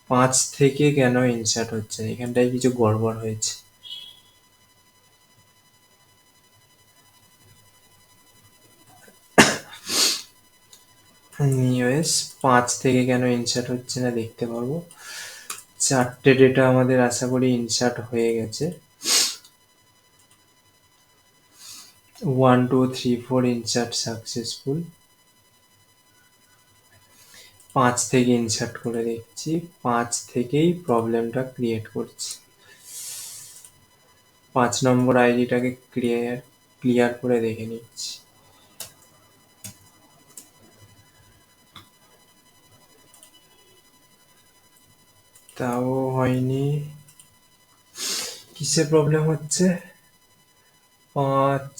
5 থেকে কেন ইনসার্ট হচ্ছে না? এখানটায় কিছু গড়বড় হয়েছে। নিউএস 5 থেকে কেন ইনসার্ট হচ্ছে না দেখতে পারবো। 4টে ডেটা আমাদের আশা করি ইনসার্ট হয়ে গেছে। 1 2 3 4 ইনসার্ট সাকসেসফুল। 5 থেকে ইনসার্ট করে দেখছি, 5 থেকেই প্রবলেমটা ক্রিয়েট করছে। 5 নম্বর আইডিটাকে ক্লিয়ার করে দেখে নিচ্ছি। তাও হয়নি। কিসে প্রবলেম হচ্ছে? 5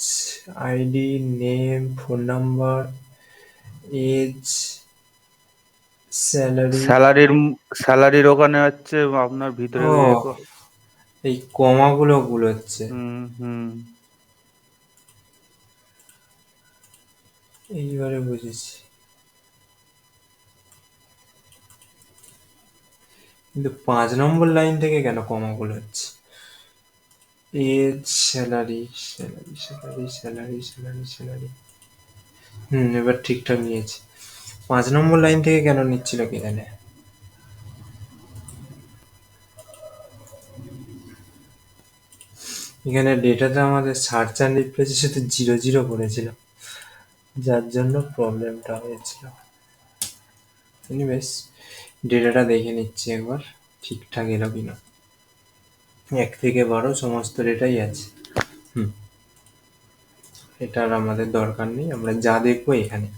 ID, name, phone number, age, salary. স্যালারির ওখানে হচ্ছে আপনার ভিতরে ও, এই কমাগুলো গুলোচ্ছে। হুম হুম। এইবারে বুঝেছি। কিন্তু 5 নম্বর লাইন থেকে কেন কমাগুলো হচ্ছে? Age, salary, salary, salary, salary, salary, salary. এবার ঠিকঠাক নিয়েছি। 5 নম্বর লাইন থেকে কেন নিচ্ছিল কে জানে। এখানে ডেটাটা আমাদের সার্চ অ্যান্ড রিপ্লেসের সাথে 0 0 করেছিল, যার জন্য প্রবলেমটা হয়েছিল। এনিওয়েজ, ডেটাটা দেখে নিচ্ছি একবার ঠিকঠাক এলো কিনা। 1 থেকে 12 সমস্ত ডেটাই আছে। এটার আমাদের দরকার নেই, আমরা যা দেখবো এখানে।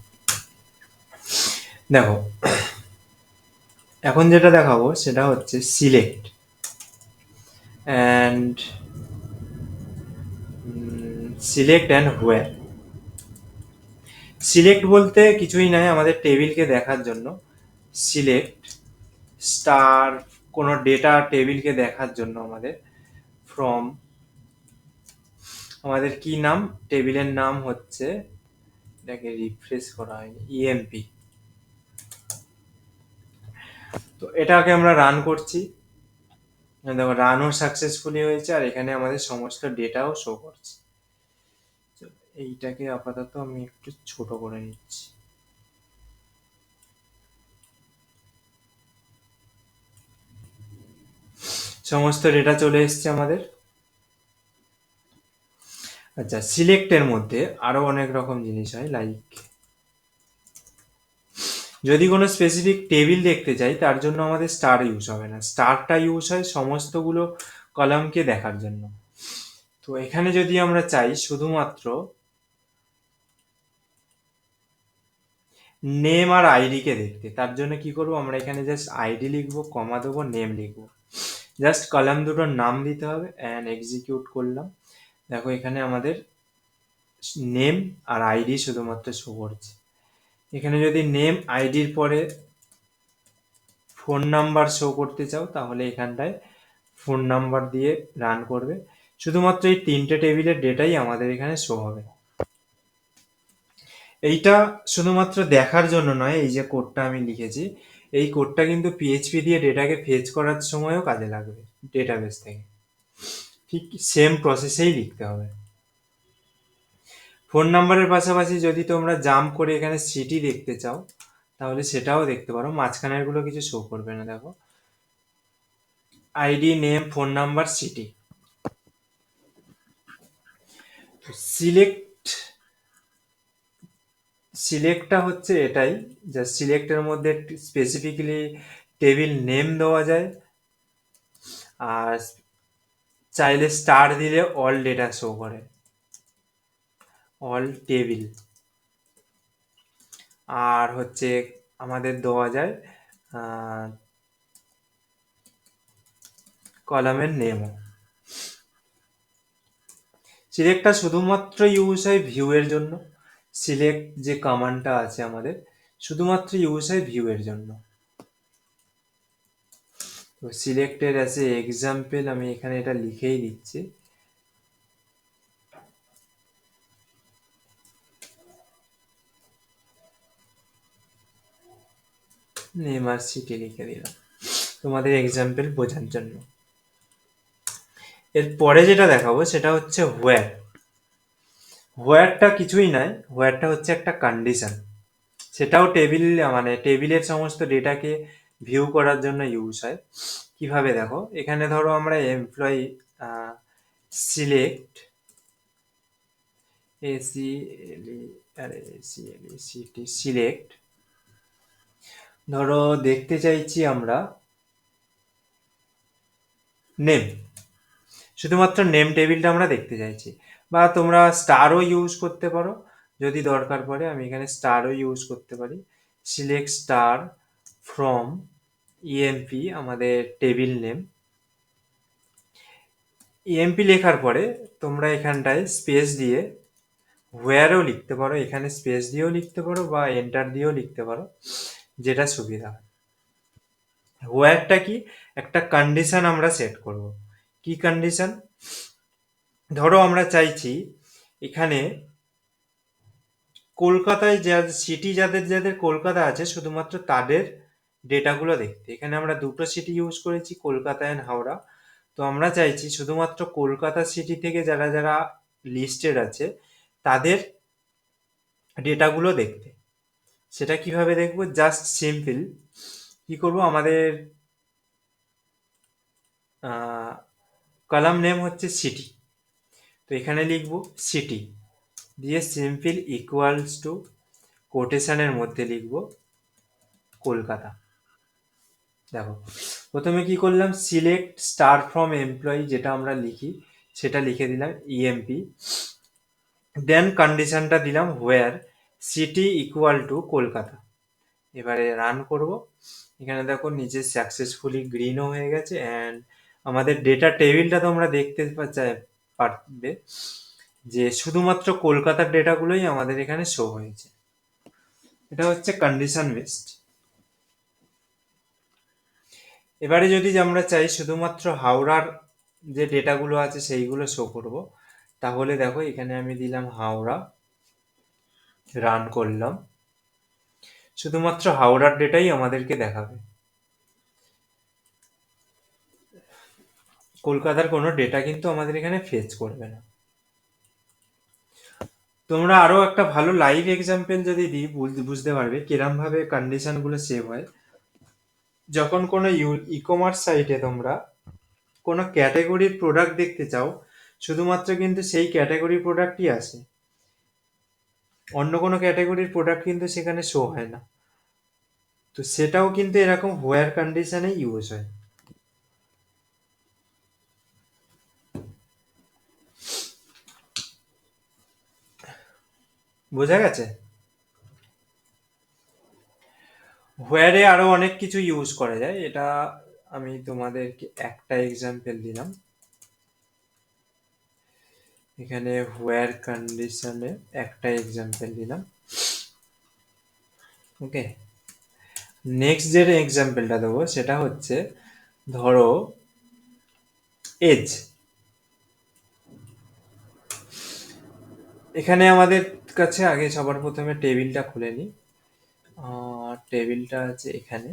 দেখো, এখন যেটা দেখাবো সেটা হচ্ছে সিলেক্ট অ্যান্ড হোয়ার। সিলেক্ট বলতে কিছুই নাই, আমাদের টেবিলকে দেখার জন্য। সিলেক্ট স্টার কোনো ডেটা টেবিলকে দেখার জন্য আমাদের ফ্রম, আমাদের কি নাম, টেবিলের নাম হচ্ছে, এটাকে রিফ্রেশ করা হয়নি, ইএমপি। তো এটাকে আমরা রান করছি, দেখো রানও সাকসেসফুলি হয়েছে, আর এখানে আমাদের সমস্ত ডেটাও শো করছে। এইটাকে আপাতত আমি একটু ছোট করে নিচ্ছি। সমস্ত ডেটা চলে এসছে আমাদের। আচ্ছা, সিলেক্টের মধ্যে আরো অনেক রকম জিনিস হয়, লাইক যদি কোনো স্পেসিফিক টেবিল দেখতে চাই তার জন্য আমাদের স্টার ইউজ হবে না, স্টারটা ইউজ হয় সমস্তগুলো কলামকে দেখার জন্য। তো এখানে যদি আমরা চাই শুধুমাত্র নেম আর আইডি কে দেখতে, তার জন্য কি করব, আমরা এখানে জাস্ট আইডি লিখবো, কমা দেবো, নেম লিখবো। জাস্ট কলাম দুটোর নাম দিতে হবে অ্যান্ড এক্সিকিউট করলাম। দেখো এখানে আমাদের নেম আর আইডি শুধুমাত্র শো করছে। এখানে যদি নেম আইডির পরে ফোন নাম্বার শো করতে চাও তাহলে এখানটায় ফোন নাম্বার দিয়ে রান করবে। শুধুমাত্র এই 3টে টেবিলের ডেটাই আমাদের এখানে শো হবে। এইটা শুধুমাত্র দেখার জন্য নয়, এই যে কোডটা আমি লিখেছি এই কোডটা কিন্তু পিএইচপি দিয়ে ডেটাকে ফেচ করার সময়ও কাজে লাগবে ডেটাবেস থেকে। ঠিক সেম প্রসেসেই লিখতে হবে। ফোন নাম্বারের পাশাপাশি যদি তোমরা জাম্প করে এখানে সিটি দেখতে চাও তাহলে সেটাও দেখতে পারো, মাঝখানের গুলো কিছু শো করবে না। দেখো ID, name, phone number, city. Select সিলেক্টটা হচ্ছে এটাই, যা সিলেক্টের মধ্যে স্পেসিফিক্যালি টেবিল নেম দেওয়া যায়, আর চাইলে স্টার দিলে অল ডেটা শো করে, অল টেবিল। আর হচ্ছে আমাদের দেওয়া যায় কলামের নেমও। সিলেক্টটা শুধুমাত্র ইউজ হয় ভিউ এর জন্য। সিলেক্ট যে কমান্ডটা আছে আমাদের শুধুমাত্র ইউজ হয় ভিউ এর জন্য। তো সিলেক্টের অ্যাজ এ এক্সাম্পল আমি এখানে এটা লিখেই দিচ্ছি। নেম আর সিটি লিখে দিলাম তোমাদের এক্সাম্পল বোঝার জন্য। এরপরে যেটা দেখাবো সেটা হচ্ছে হোয়ার। হোয়ারটা কিছুই নয়, হোয়ারটা হচ্ছে একটা কন্ডিশন। সেটাও টেবিল, মানে টেবিলের সমস্ত ডেটাকে ভিউ করার জন্য ইউজ হয়। কিভাবে দেখো, এখানে ধরো আমরা এমপ্লয়ি সিলেক্ট সিলেক্ট, ধরো দেখতে চাইছি আমরা নেম, শুধুমাত্র নেম টেবিলটা আমরা দেখতে চাইছি। বা তোমরা স্টারও ইউজ করতে পারো যদি দরকার পড়ে, আমি এখানে স্টারও ইউজ করতে পারি। সিলেক্ট স্টার ফ্রম ইএমপি আমাদের টেবিল নেম। ইএমপি লেখার পরে তোমরা এখানটায় স্পেস দিয়ে হোয়ারও লিখতে পারো, এখানে স্পেস দিয়েও লিখতে পারো বা এন্টার দিয়েও লিখতে পারো, যেটা সুবিধা হয়। হোয়ারটা কি, একটা কন্ডিশন আমরা সেট করব। কি কন্ডিশন? ধরো আমরা চাইছি এখানে কলকাতায় যা সিটি যাদের যাদের কলকাতা আছে শুধুমাত্র তাদের ডেটাগুলো দেখতে। এখানে আমরা দুটো সিটি ইউজ করেছি, কলকাতা অ্যান্ড হাওড়া। তো আমরা চাইছি শুধুমাত্র কলকাতা সিটি থেকে যারা যারা লিস্টেড আছে তাদের ডেটাগুলো দেখতে। সেটা কিভাবে দেখবো? জাস্ট সিম্পল কি করব, আমাদের কলাম নেম হচ্ছে সিটি, তো এখানে লিখব সিটি দিয়ে সিম্পল ইকুয়ালস টু কোটেশনের মধ্যে লিখব কলকাতা। দেখো প্রথমে কি করলাম, সিলেক্ট স্টার ফ্রম এমপ্লয়ি যেটা আমরা লিখি সেটা লিখে দিলাম ইএমপি, দেন কন্ডিশনটা দিলাম হোয়ার সিটি ইকুয়াল টু কলকাতা। এবারে রান করব। এখানে দেখো নিচে সাকসেসফুলি গ্রিনও হয়ে গেছে অ্যান্ড আমাদের ডেটা টেবিলটা তোমরা দেখতে পারবে যে শুধুমাত্র কলকাতার ডেটাগুলোই আমাদের এখানে শো হয়েছে। এটা হচ্ছে কন্ডিশন বেসড। এবারে যদি আমরা চাই শুধুমাত্র হাওড়ার যে ডেটাগুলো আছে সেইগুলো শো করব, তাহলে দেখো এখানে আমি দিলাম হাওড়া, রান করলাম, শুধুমাত্র হাওড়ার ডেটাই আমাদেরকে দেখাবে, কলকাতার কোনো ডেটা কিন্তু আমাদের এখানে ফেচ করবে না। তোমরা আরো একটা ভালো লাইভ এক্সাম্পল যদি দিই বুঝতে পারবে কিরম ভাবে কন্ডিশন গুলো সেভ হয়। যখন কোনো ই কমার্স সাইটে তোমরা কোনো ক্যাটাগরির প্রোডাক্ট দেখতে চাও, শুধুমাত্র কিন্তু সেই ক্যাটাগরির প্রোডাক্টই আসে, অন্য কোনো ক্যাটাগরির প্রোডাক্ট কিন্তু সেখানে শো হয় না। তো সেটাও কিন্তু এরকম হোয়ার কন্ডিশনে ইউজ হয়। বোঝা গেছে? হোয়ারে আরো অনেক কিছু ইউজ করা যায়, এটা আমি তোমাদেরকে একটা এক্সাম্পল দিলাম। এখানে হোয়ার কন্ডিশনে একটা এক্সাম্পল দিলাম। ওকে, নেক্সট যে এক্সাম্পলটা দেবো সেটা হচ্ছে, ধরো এজ। এখানে আমাদের কাছে আগে সবার প্রথমে টেবিলটা খুলে নিই। টেবিলটা আছে এখানে।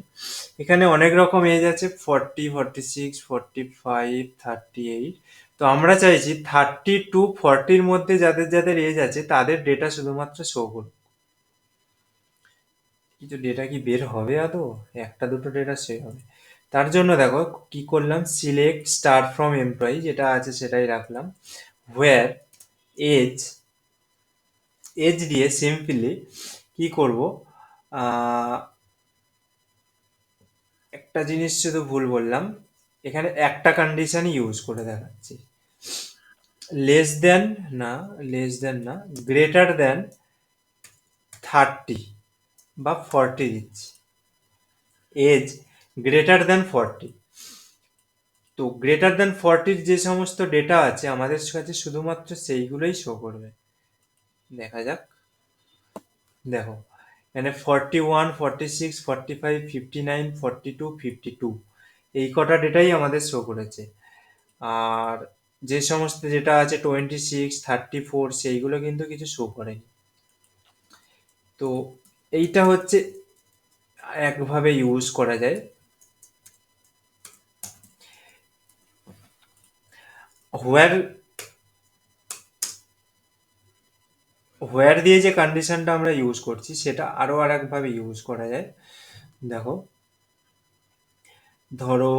এখানে অনেক রকম এজ আছে, 40, 46, 45, 38। তো আমরা চাইছি 30 to 40 মধ্যে যাদের যাদের এজ আছে তাদের ডেটা শুধুমাত্র শো করুন। কিন্তু ডেটা কি বের হবে আদৌ? একটা দুটো ডেটা সে হবে। তার জন্য দেখো কি করলাম, সিলেক্ট স্টার ফ্রম এমপ্লয়ি যেটা আছে সেটাই রাখলাম। হোয়ার এজ, এজ দিয়ে সিম্পলি কি করব, একটা জিনিস শুধু ভুল বললাম, এখানে একটা কন্ডিশনই ইউজ করে দেখাচ্ছি। লেস দেন না, লেস দেন না, গ্রেটার দেন 30 বা 40 দিচ্ছি। Age greater than 40। তো গ্রেটার দেন 40 যে সমস্ত ডেটা আছে আমাদের কাছে শুধুমাত্র সেইগুলোই শো করবে। দেখা যাক, দেখো এখানে 41, 46, 45, 59, 42, 52 এই কটা ডেটাই আমাদের শো করেছে। আর যে সমস্ত যেটা আছে 26, 34 সেইগুলো কিন্তু কিছু শো করেনি। তো এইটা হচ্ছে একভাবে ইউজ করা যায়। হোয়ার, হোয়ার দিয়ে যে কন্ডিশনটা আমরা ইউজ করছি সেটা আরো আর একভাবে ইউজ করা যায়। দেখো, ধরো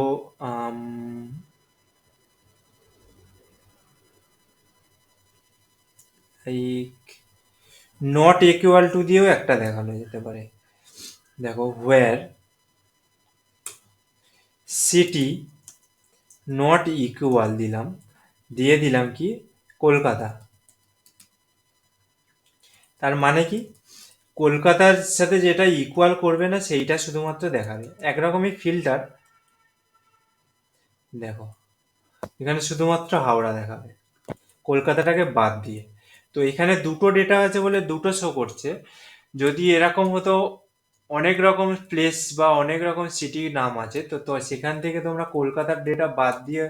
এই নট ইকুয়াল টু দিয়েও একটা দেখানো যেতে পারে। দেখো, হোয়ার সিটি নট ইকুয়াল দিলাম, দিয়ে দিলাম কি কলকাতা। তার মানে কি, কলকাতার সাথে যেটা ইকুয়াল করবে না সেইটা শুধুমাত্র দেখাবে। একরকমই ফিল্টার। দেখো এখানে শুধুমাত্র হাওড়া দেখাবে, কলকাতাটাকে বাদ দিয়ে। তো এখানে দুটো ডেটা আছে বলে দুটো শো করছে। যদি এরকম হতো অনেক রকম প্লেস বা অনেক রকম সিটির নাম আছে, তো তো সেখান থেকে তোমরা কলকাতার ডেটা বাদ দিয়ে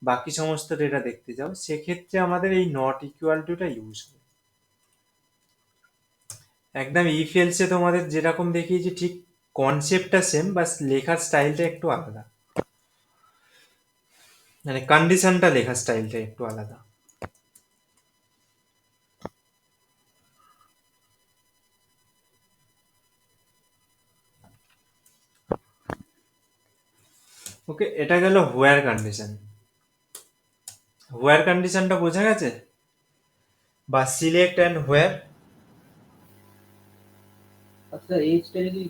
বাকি সমস্ত ডেটা দেখতে চাও, সেক্ষেত্রে আমাদের এই নট ইকুয়াল টুটা ইউজ হবে। একদম ইফ এলসে তোমাদের যেরকম দেখিয়েছি ঠিক কনসেপ্টটা সেম, বাস লেখার স্টাইলটা একটু আলাদা, মানে কন্ডিশনটা লেখার স্টাইলটা একটু আলাদা। ওকে, এটা গেল হোয়ার কন্ডিশন। হোয়ার কন্ডিশনটা বোঝা গেছে, বা সিলেক্ট অ্যান্ড হোয়ার। আচ্ছা, এজটা যদি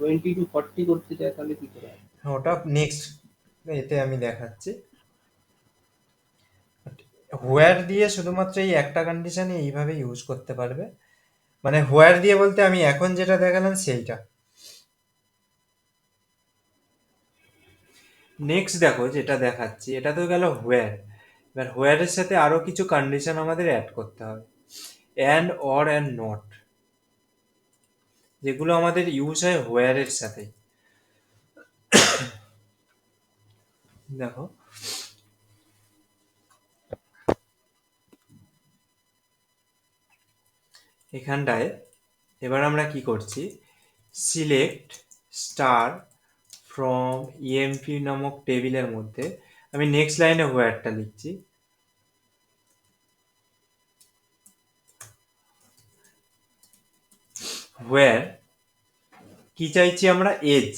20 to 40 করতে চায় তাহলে কি করে হবে? ওটা নেক্সট এতে আমি দেখাচ্ছি। হোয়ার দিয়ে শুধুমাত্র এই একটা কন্ডিশনে এইভাবে ইউজ করতে পারবে। মানে হোয়ার দিয়ে বলতে আমি এখন যেটা দেখালাম সেইটা। নেক্সট দেখো যেটা দেখাচ্ছি, এটা তো গেল হোয়ার। এবার হোয়ারের সাথে আরো কিছু কন্ডিশন আমাদের অ্যাড করতে হবে, অ্যান্ড, অর, অ্যান্ড নট, যেগুলো আমাদের ইউজ হয় হোয়ারের সাথে। দেখো এখানটায় এবার আমরা কি করছি, সিলেক্ট স্টার ফ্রম ইএমপি নামক টেবিলের মধ্যে আমি নেক্সট লাইনে হোয়ারটা লিখছি। হোয়ার কি চাইছি আমরা, এজ।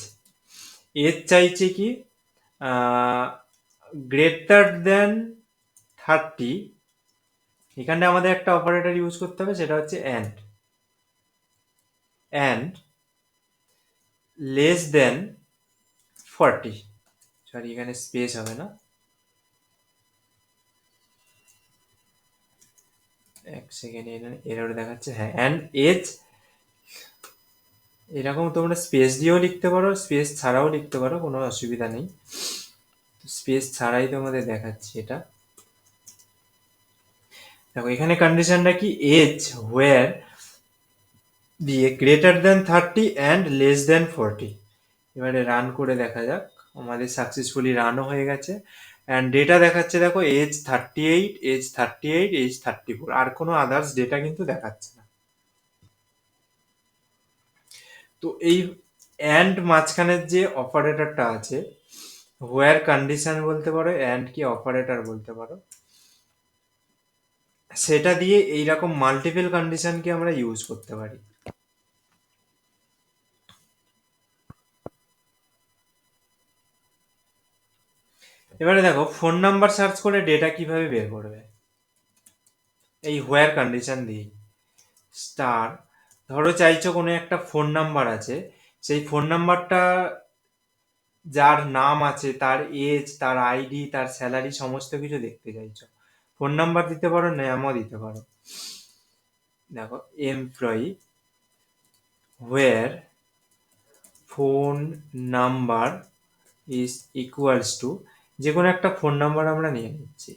এজ চাইছি কি গ্রেটার দেন 30। এখানে আমাদের একটা অপারেটর ইউজ করতে হবে, সেটা হচ্ছে and. And less than 40। Sorry, এখানে স্পেস হবে না, এক সেকেন্ড এরর দেখাচ্ছে। হ্যাঁ, অ্যান্ড এজ এরকম তোমরা স্পেস দিয়েও লিখতে পারো, স্পেস ছাড়াও লিখতে পারো, কোনো অসুবিধা নেই। স্পেস ছাড়াই তোমাদের দেখাচ্ছি এটা। দেখো এখানে কন্ডিশনটা কি, এজ হোয়ার দিয়ে greater than 30 and less than 40। এবারে রান করে দেখা যাক। আমাদের সাকসেসফুলি রানও হয়ে গেছে। অ্যান্ড ডেটা দেখাচ্ছে, দেখো এজ 38, এজ 38, এজ 34, আর কোনো আদার্স ডেটা কিন্তু দেখাচ্ছে না। তো এই অ্যান্ড মাঝখানের যে অপারেটরটা আছে, হোয়ার কন্ডিশন বলতে পারো, অ্যান্ড কি অপারেটর বলতে পারো, সেটা দিয়ে এইরকম মাল্টিপল কন্ডিশনকে আমরা ইউজ করতে পারি। এবারে দেখো ফোন নাম্বার সার্চ করে ডেটা কিভাবে বের করবে, এই হোয়ার কন্ডিশন দিয়ে। স্টার, ধরো চাইছো কোনো একটা ফোন নাম্বার আছে, সেই ফোন নাম্বারটা যার নাম আছে, তার এজ, তার আইডি, তার স্যালারি, সমস্ত কিছু দেখতে চাইছো। ফোন নাম্বার দিতে পারো, নামও দিতে পারো। দেখো employee where phone number is equals two, যে কোনো একটা ফোন নাম্বার আমরা নিয়ে নিচ্ছি।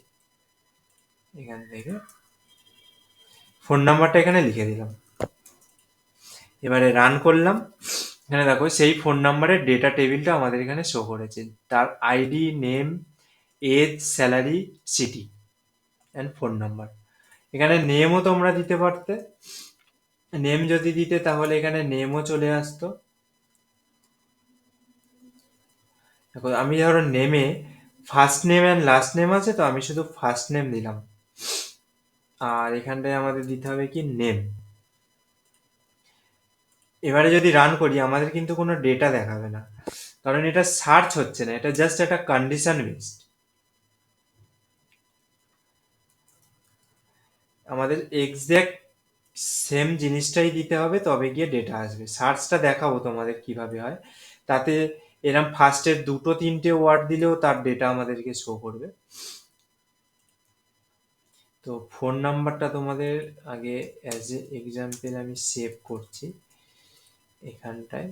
এখান থেকে ফোন নাম্বারটা এখানে লিখে দিলাম। এবারে রান করলাম। এখানে দেখো সেই ফোন নাম্বারের ডেটা টেবিলটা আমাদের এখানে শো করেছে, তার ID, name, age, salary, city and phone number. এখানে নেমও তোমরা দিতে পারতে, নেম যদি দিতে তাহলে এখানে নেমও চলে আসতো। দেখো আমি ধরো নেমে first name and last name আছে, তো আমি শুধু ফার্স্ট নেম দিলাম। আর এখানটায় আমাদের দিতে হবে কি, নেম। এবারে যদি রান করি আমাদের কিন্তু কোনো ডেটা দেখাবে না, কারণ এটা সার্চ হচ্ছে না, এটা জাস্ট একটা কন্ডিশন বেসড। আমাদের এক্সাক্ট সেম জিনিসটাই দিতে হবে, তবে গিয়ে ডেটা আসবে। সার্চটা দেখাবো তোমাদের কিভাবে হয়, তাতে এরম ফার্স্টের দুটো তিনটে ওয়ার্ড দিলেও তার ডেটা আমাদেরকে শো করবে। তো ফোন নাম্বারটা তোমাদের আগে অ্যাজ এ এক্সাম্পল আমি সেভ করছি এখানটায়।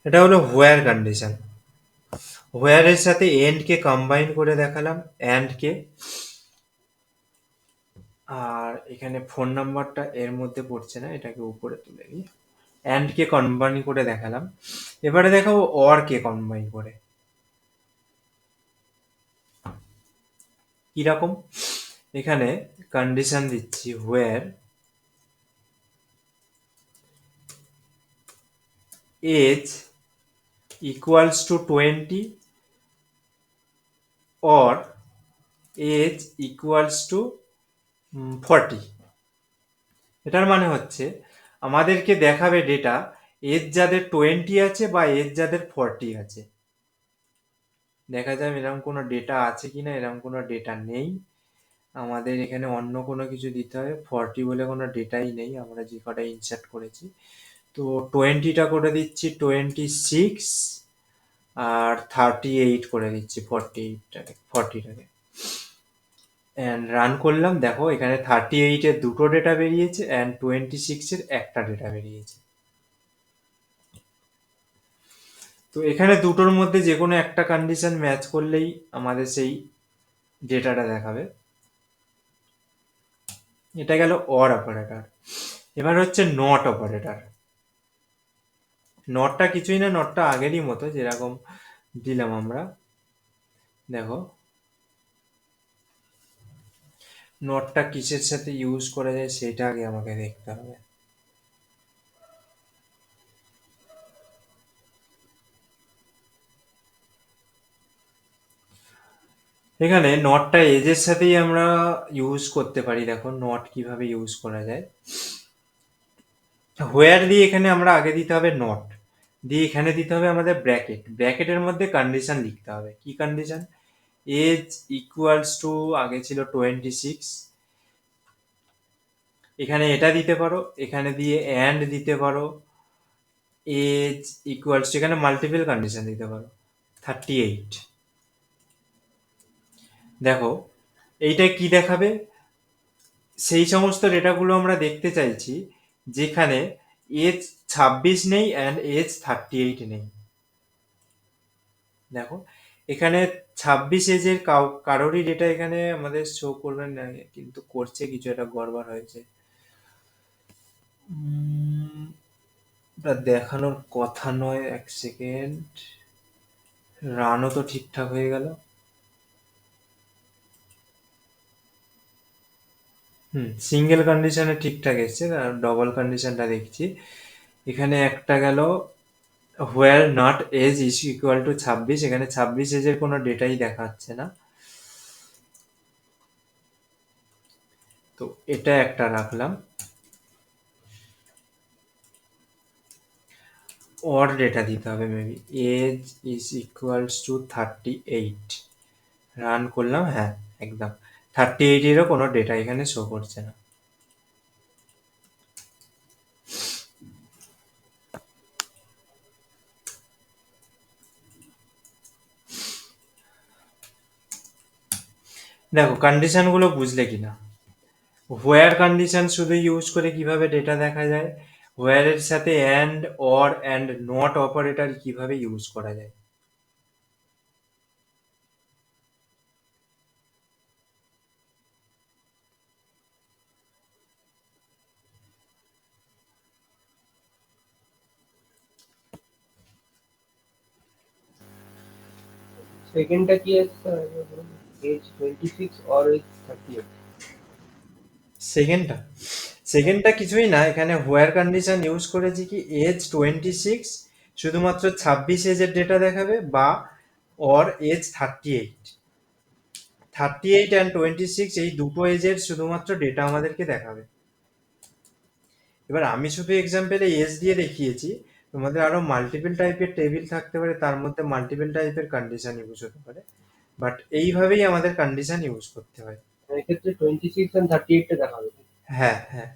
এটা হলো হোয়ার কন্ডিশন। হোয়ারের সাথে এন্ড কে কম্বাইন করে দেখালাম, অ্যান্ড কে। আর এখানে ফোন নাম্বারটা এর মধ্যে পড়ছে না, এটাকে উপরে তুলে নিই। অ্যান্ড কে কম্বাইন করে দেখালাম। এবারে দেখাবো অর কে কম্বাইন করে কিরকম। এখানে কন্ডিশন দিচ্ছি where age equals to 20 or age equals to 40। এটার মানে হচ্ছে আমাদেরকে দেখাবে ডেটা এজ যাদের 20 আছে বা এজ যাদের 40 আছে। দেখা যাবে এরকম কোনো ডেটা আছে কিনা, এরকম কোনো ডেটা নেই। আমাদের এখানে অন্য কোনো কিছু দিতে হবে, 40 বলে কোনো ডেটাই নেই আমরা যে কটা ইনসার্ট করেছি। তো 20টা করে দিচ্ছি 26, আর 38 করে দিচ্ছি 40টাকে। অ্যান্ড রান করলাম, দেখো এখানে 38-এর দুটো ডেটা বেরিয়েছে অ্যান্ড 26-এর একটা ডেটা বেরিয়েছে। তো এখানে দুটোর মধ্যে যে কোনো একটা কন্ডিশন ম্যাচ করলেই আমাদের সেই ডেটাটা দেখাবে। এটা গেল অর অপারেটর। এবার হচ্ছে নট অপারেটর। নটটা কিছুই না, নটটা আগেরই মতো যেরকম দিলাম আমরা। দেখো নটটা কিসের সাথে ইউজ করা যায় সেটা আগে আমাকে দেখতে হবে। এখানে নটটা এজের সাথেই আমরা ইউজ করতে পারি। দেখো নট কিভাবে ইউজ করা যায়। হোয়ার দিয়ে এখানে আমরা আগে দিতে হবে নট, দিয়ে এখানে দিতে হবে আমাদের ব্র্যাকেট। ব্র্যাকেটের মধ্যে কন্ডিশন লিখতে হবে। কি কন্ডিশন? এজ ইকুয়ালস টু, আগে ছিল 26, এখানে এটা দিতে পারো, এখানে দিয়ে অ্যান্ড দিতে পারো। এজ ইকুয়ালস টু, এখানে মাল্টিপল কন্ডিশন দিতে পারো, 38। দেখো এইটা কি দেখাবে, সেই সমস্ত ডেটাগুলো আমরা দেখতে চাইছি যেখানে এজ 26 নেই অ্যান্ড এজ 38 নেই। দেখো এখানে 26 এজের কারোরই ডেটা এখানে আমাদের শো করবে না, কিন্তু করছে, কিছু একটা গড়বড় হয়েছে। ওটা দেখানোর কথা নয়, এক সেকেন্ড। রানও তো ঠিকঠাক হয়ে গেল। সিঙ্গেল কন্ডিশনে ঠিকঠাক এসছে, আর ডবল কন্ডিশনটা দেখছি। এখানে একটা গেল where not age is equal to 26, এখানে 26 এজের কোনো ডেটাই দেখাচ্ছে না, তো এটা একটা রাখলাম। অর ডেটা দিতে হবে maybe, age is equals to 38। Run করলাম, হ্যাঁ একদম 38-এরও কোনো ডেটা এখানে শো করছে না। দেখো কন্ডিশনগুলো বুঝলে কিনা। হোয়ার কন্ডিশন শুধু ইউজ করে কিভাবে ডেটা দেখা যায়, হোয়ার এর সাথে and, or and not operator কিভাবে ইউজ করা যায়। সেকেন্ডটা কি আছে এজ 26 অর এজ 38? সেকেন্ডটা সেকেন্ডটা কিছুই না, এখানে হোয়ার কন্ডিশন ইউজ করেছি কি এজ 26, শুধুমাত্র 26 এজের ডেটা দেখাবে, বা অর এজ 38। 38 অ্যান্ড 26 এই দুটো এজের শুধুমাত্র ডেটা আমাদেরকে দেখাবে। এবার আমি শুধু এক্সাম্পলে এজ দিয়ে দেখিয়েছি, তোমাদের আরো মাল্টিপল টাইপের টেবিল থাকতে পারে, তার মধ্যে মাল্টিপল টাইপের কন্ডিশন ইউজ হতে পারে, বাট এইভাবেই আমাদের কন্ডিশন ইউজ করতে হয়। এক্ষেত্রে 26 and 38 টা দেখাবে। হ্যাঁ হ্যাঁ,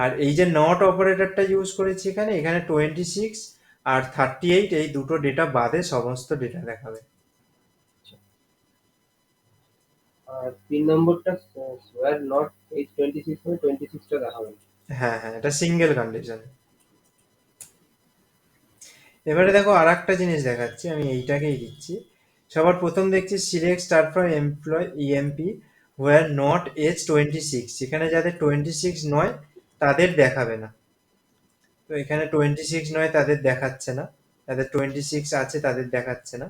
আর এই যে নট অপারেটরটা ইউজ করেছি এখানে, এখানে 26 আর 38 এই দুটো ডেটা বাদে সমস্ত ডেটা দেখাবে। আর 3 নম্বরটা ওয়্যার নট এজ 26 মানে 26 টা দেখাবে। হ্যাঁ হ্যাঁ, এটা সিঙ্গেল কন্ডিশন। এবারে দেখো আর একটা জিনিস দেখাচ্ছি, আমি এইটাকেই দিচ্ছি। সবার প্রথম দেখছি select star from employee EMP where not age 26, এখানে যাদের 26 নয় তাদের দেখাবে না, তো এখানে 26 নয় তাদের দেখাচ্ছে না, যাদের 26 আছে তাদের দেখাচ্ছে না।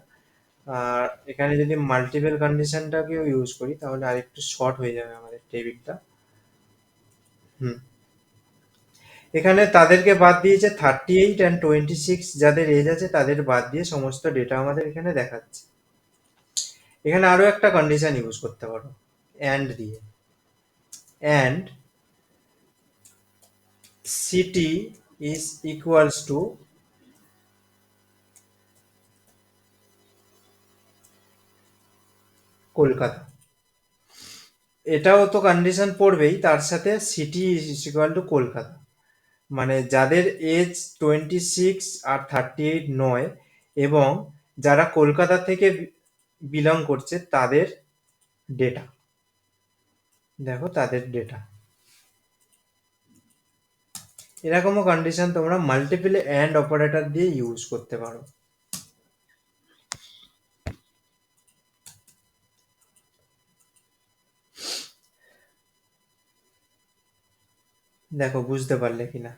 আর এখানে যদি মাল্টিপল কন্ডিশনটাকেও ইউজ করি তাহলে আরেকটু শর্ট হয়ে যাবে আমাদের টেবিলটা। হুম, এখানে তাদেরকে বাদ দিয়েছে 38 অ্যান্ড 26, যাদের এজ আছে তাদের বাদ দিয়ে সমস্ত ডেটা আমাদের এখানে দেখাচ্ছে। এখানে আরো একটা কন্ডিশন ইউজ করতে পারো অ্যান্ড দিয়ে, and city is equals two Kolkata. এটাও তো কন্ডিশন পড়বেই, তার সাথে city is equal two Kolkata, মানে যাদের এজ 26 আর 38 নয় এবং যারা কলকাতা থেকে বিলং করছে তাদের ডেটা, দেখো তাদের ডেটা। এরকমও কন্ডিশন তোমরা মাল্টিপল অ্যান্ড অপারেটর দিয়ে ইউজ করতে পারো। দেখো বুঝতে পারলে কিনা।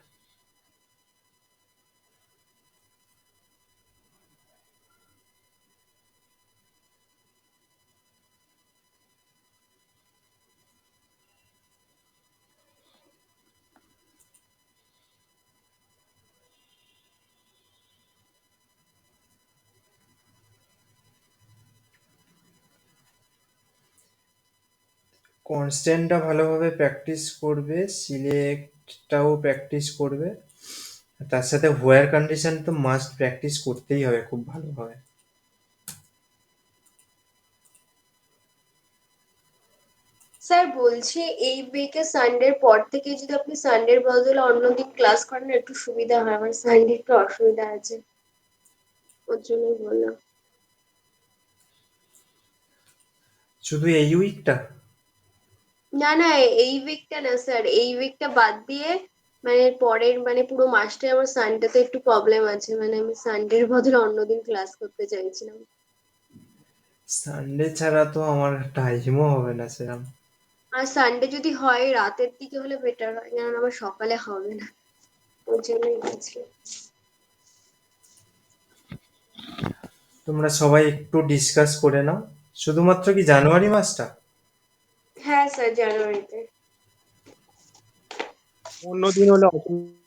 কনস্ট্যান্টটা ভালোভাবে প্র্যাকটিস করবে, সিলেক্টটাও প্র্যাকটিস করবে, তার সাথে হোয়ার কন্ডিশন তো মাস্ট প্র্যাকটিস করতেই হবে খুব ভালোভাবে। স্যার বলছি এই উইকে সানডের পর থেকে যদি আপনি সানডের বদলে অন্যদিন ক্লাস করেন একটু সুবিধা হয়, আমার সানডে একটু অসুবিধা আছে, ওর জন্যই বললাম। শুধু এই উইকটা? না না, এই উইকটা না স্যার, এই উইকটা বাদ দিয়ে মানে পরের মানে পুরো মাসটাই আমার সানডেতে একটু প্রবলেম আছে, মানে আমি সানডের বদলে অন্যদিন ক্লাস করতে চাইছিলাম। সানডে ছাড়া তো আমার টাইমও হবে না সেরকম। আর সানডে যদি হয় রাতের দিকে হলে বেটার হয়, কারণ আমার সকালে হবে না, ওর জন্যই বলছি। তোমরা সবাই একটু ডিসকাস করে নাও। শুধুমাত্র কি জানুয়ারি মাসটা? হ্যাঁ স্যার, জানুয়ারিতে। অন্য দিন হলে অসুবিধা